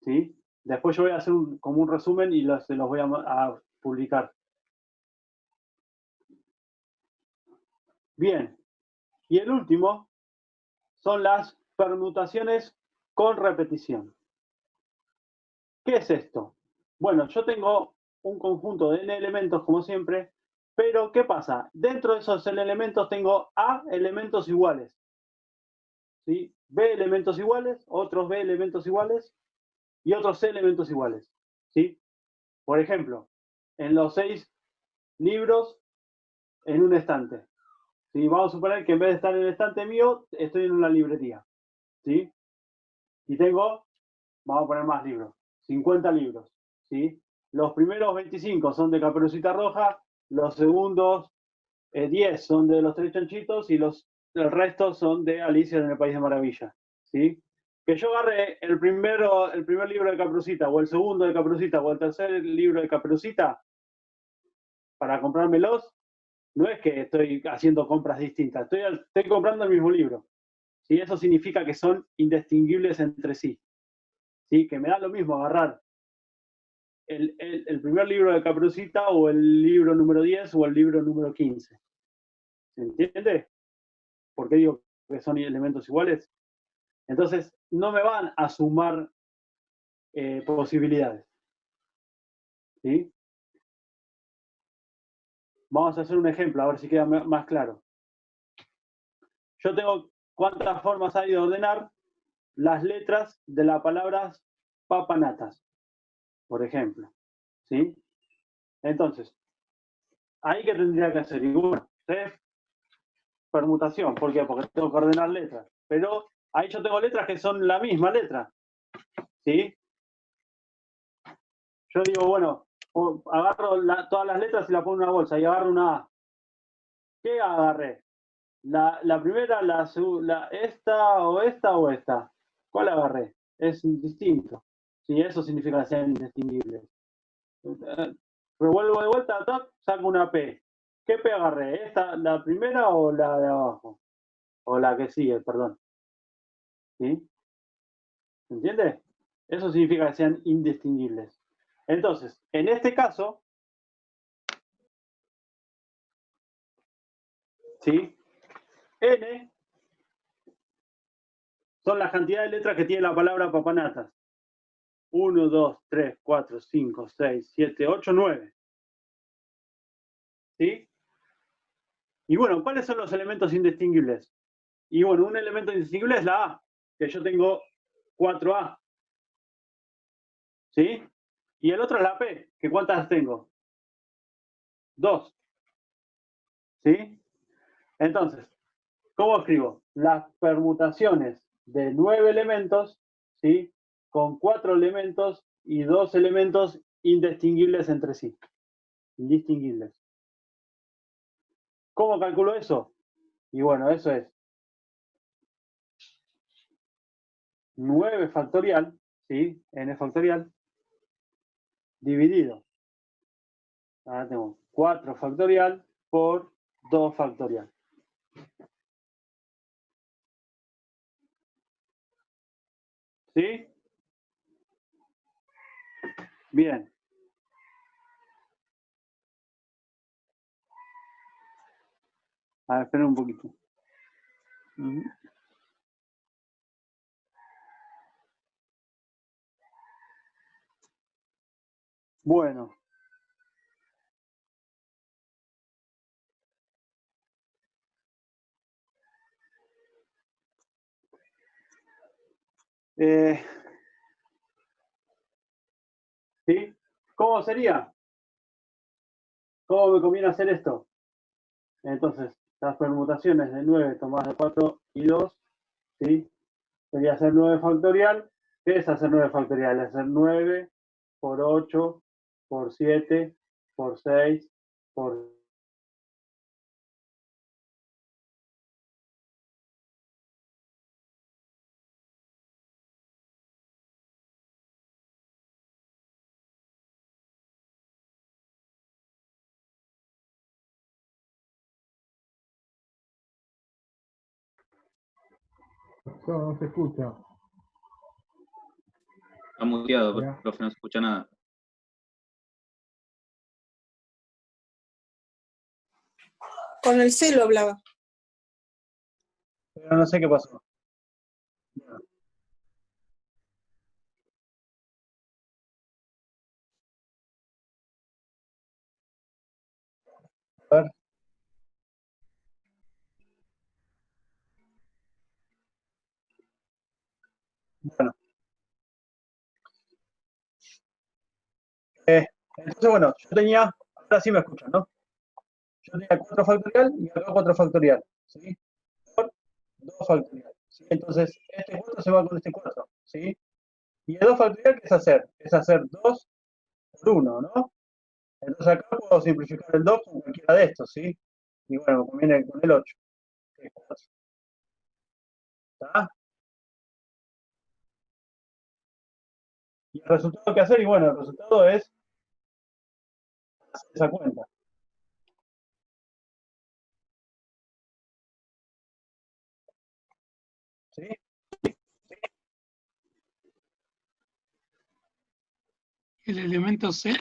¿Sí? Después yo voy a hacer como un resumen y se los voy a publicar. Bien. Y el último son las permutaciones con repetición. ¿Qué es esto? Bueno, yo tengo un conjunto de n elementos, como siempre, pero ¿qué pasa? Dentro de esos n elementos tengo a elementos iguales, ¿sí? B elementos iguales, otros B elementos iguales y otros C elementos iguales, ¿sí? Por ejemplo, en los 6 libros en un estante. ¿Sí? Vamos a suponer que en vez de estar en el estante mío, estoy en una librería, ¿sí? Y tengo, vamos a poner más libros, 50 libros, ¿sí? Los primeros 25 son de Caperucita Roja, los segundos 10 son de Los Tres Chanchitos y el resto son de Alicia en el País de Maravilla, ¿sí? Que yo agarre el primer libro de Caperucita, o el segundo de Caperucita, o el tercer libro de Caperucita, para comprármelos, no es que estoy haciendo compras distintas, estoy comprando el mismo libro, ¿sí? Eso significa que son indistinguibles entre sí, ¿sí? Que me da lo mismo agarrar el primer libro de Caperucita o el libro número 10 o el libro número 15. ¿Se entiende? ¿Por qué digo que son elementos iguales? Entonces, no me van a sumar posibilidades. ¿Sí? Vamos a hacer un ejemplo, a ver si queda más claro. Yo tengo cuántas formas hay de ordenar las letras de las palabras papanatas, por ejemplo. ¿Sí? Entonces, ¿ahí qué tendría que hacer? Y bueno, permutación. ¿Por qué? Porque tengo que ordenar letras. Pero ahí yo tengo letras que son la misma letra. ¿Sí? Yo digo, bueno, agarro todas las letras y las pongo en una bolsa y agarro una A. ¿Qué agarré? La primera, esta o esta. ¿Cuál agarré? Es indistinto. Sí, eso significa que sean indistinguibles. Revuelvo de vuelta, saco una P. ¿Qué P agarré? ¿Esta, la primera o la de abajo? O la que sigue, perdón. ¿Sí? ¿Entiende? Eso significa que sean indistinguibles. Entonces, en este caso, ¿sí? N son las cantidades de letras que tiene la palabra papanatas. 1, 2, 3, 4, 5, 6, 7, 8, 9. ¿Sí? Y bueno, ¿cuáles son los elementos indistinguibles? Y bueno, un elemento indistinguible es la A, que yo tengo 4A. ¿Sí? Y el otro es la P, que ¿cuántas tengo? 2. ¿Sí? Entonces, ¿cómo escribo? Las permutaciones de 9 elementos, ¿sí? Con 4 elementos y 2 elementos indistinguibles entre sí. Indistinguibles. ¿Cómo calculo eso? Y bueno, eso es 9 factorial, ¿sí? N factorial, dividido. Ahora tengo 4 factorial por 2 factorial. ¿Sí? Bien. A ver, esperen un poquito. Bueno. ¿Sí? ¿Cómo sería? ¿Cómo me conviene hacer esto? Entonces, las permutaciones de 9 tomadas de 4 y 2, ¿sí? Sería hacer 9 factorial. ¿Qué es hacer 9 factorial? Hacer 9 por 8, por 7, por 6, por... No se escucha. Está muteado, Hola. profe, no se escucha nada. Con el celo hablaba. Pero no sé qué pasó. A ver. Bueno. Entonces, bueno, yo tenía, ahora sí me escuchan, ¿no? Yo tenía 4 factorial y acá 4 factorial, ¿sí? Por 2 factorial, ¿sí? Entonces, este 4 se va con este 4, ¿sí? Y el 2 factorial, ¿qué es hacer? Es hacer 2 por 1, ¿no? Entonces acá puedo simplificar el 2 con cualquiera de estos, ¿sí? Y bueno, me conviene con el 8, que es 4. ¿Está? Y el resultado que hacer, y bueno, el resultado es hacer esa cuenta. ¿Sí? El elemento C.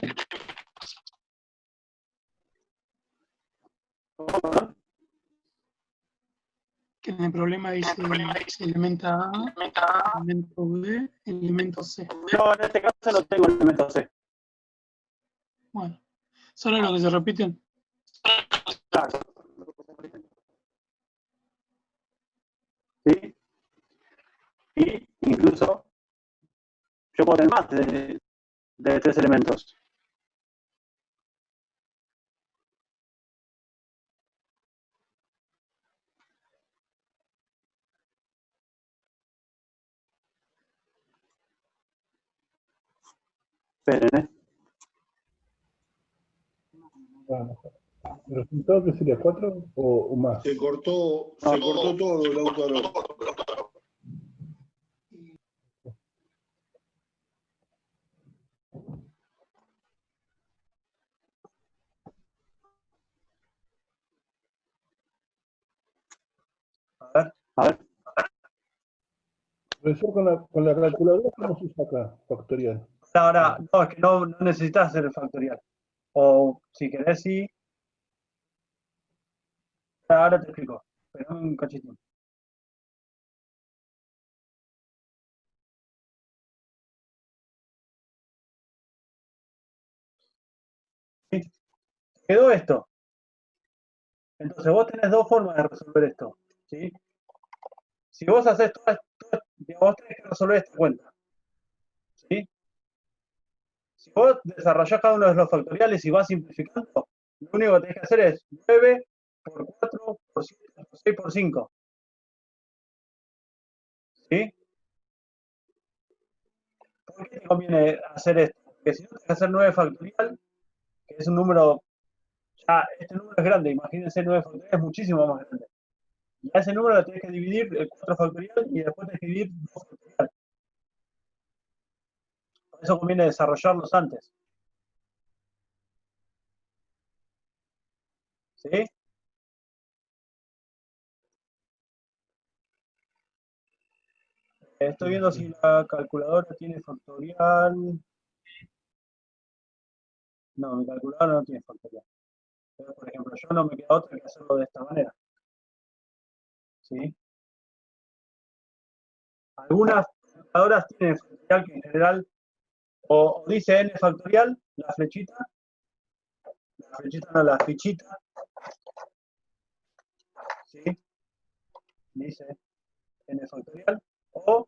Que en el problema dice elemento A, elemento B, elemento C. No, en este caso no tengo el elemento C. Bueno, solo lo que se repiten. Claro. ¿Sí? Y incluso yo puedo tener más de 3 elementos. Esperen, Bueno, ¿el resultado qué sería? ¿4 o más? Se cortó todo el autor. A ver. Profesor, con la calculadora, ¿cómo se usa acá? Factorial. Ahora, no, es que no necesitas hacer el factorial. O si querés, sí. Ahora te explico. Pero un cachitín. ¿Sí? Quedó esto. Entonces vos tenés 2 formas de resolver esto. ¿Sí? Si vos haces vos tenés que resolver esta cuenta. ¿Sí? Si vos desarrollás cada uno de los factoriales y vas simplificando, lo único que tenés que hacer es 9 por 4 por 7 por 6 por 5. ¿Sí? ¿Por qué te conviene hacer esto? Porque si no, tenés que hacer 9 factorial, que es un número, ya este número es grande, imagínense 9 factorial es muchísimo más grande. Y a ese número lo tenés que dividir el 4 factorial y después tenés que dividir 2 factorial. Por eso conviene desarrollarlos antes. ¿Sí? Estoy viendo si la calculadora tiene factorial. No, mi calculadora no tiene factorial. Pero, por ejemplo, yo no me queda otra que hacerlo de esta manera. ¿Sí? Algunas calculadoras tienen factorial que en general o dice n factorial, la flechita no, la fichita, ¿sí? Dice n factorial, o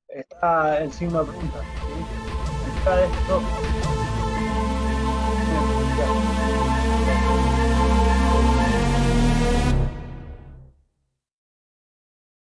está el signo de pregunta, ¿sí? Está esto, n factorial.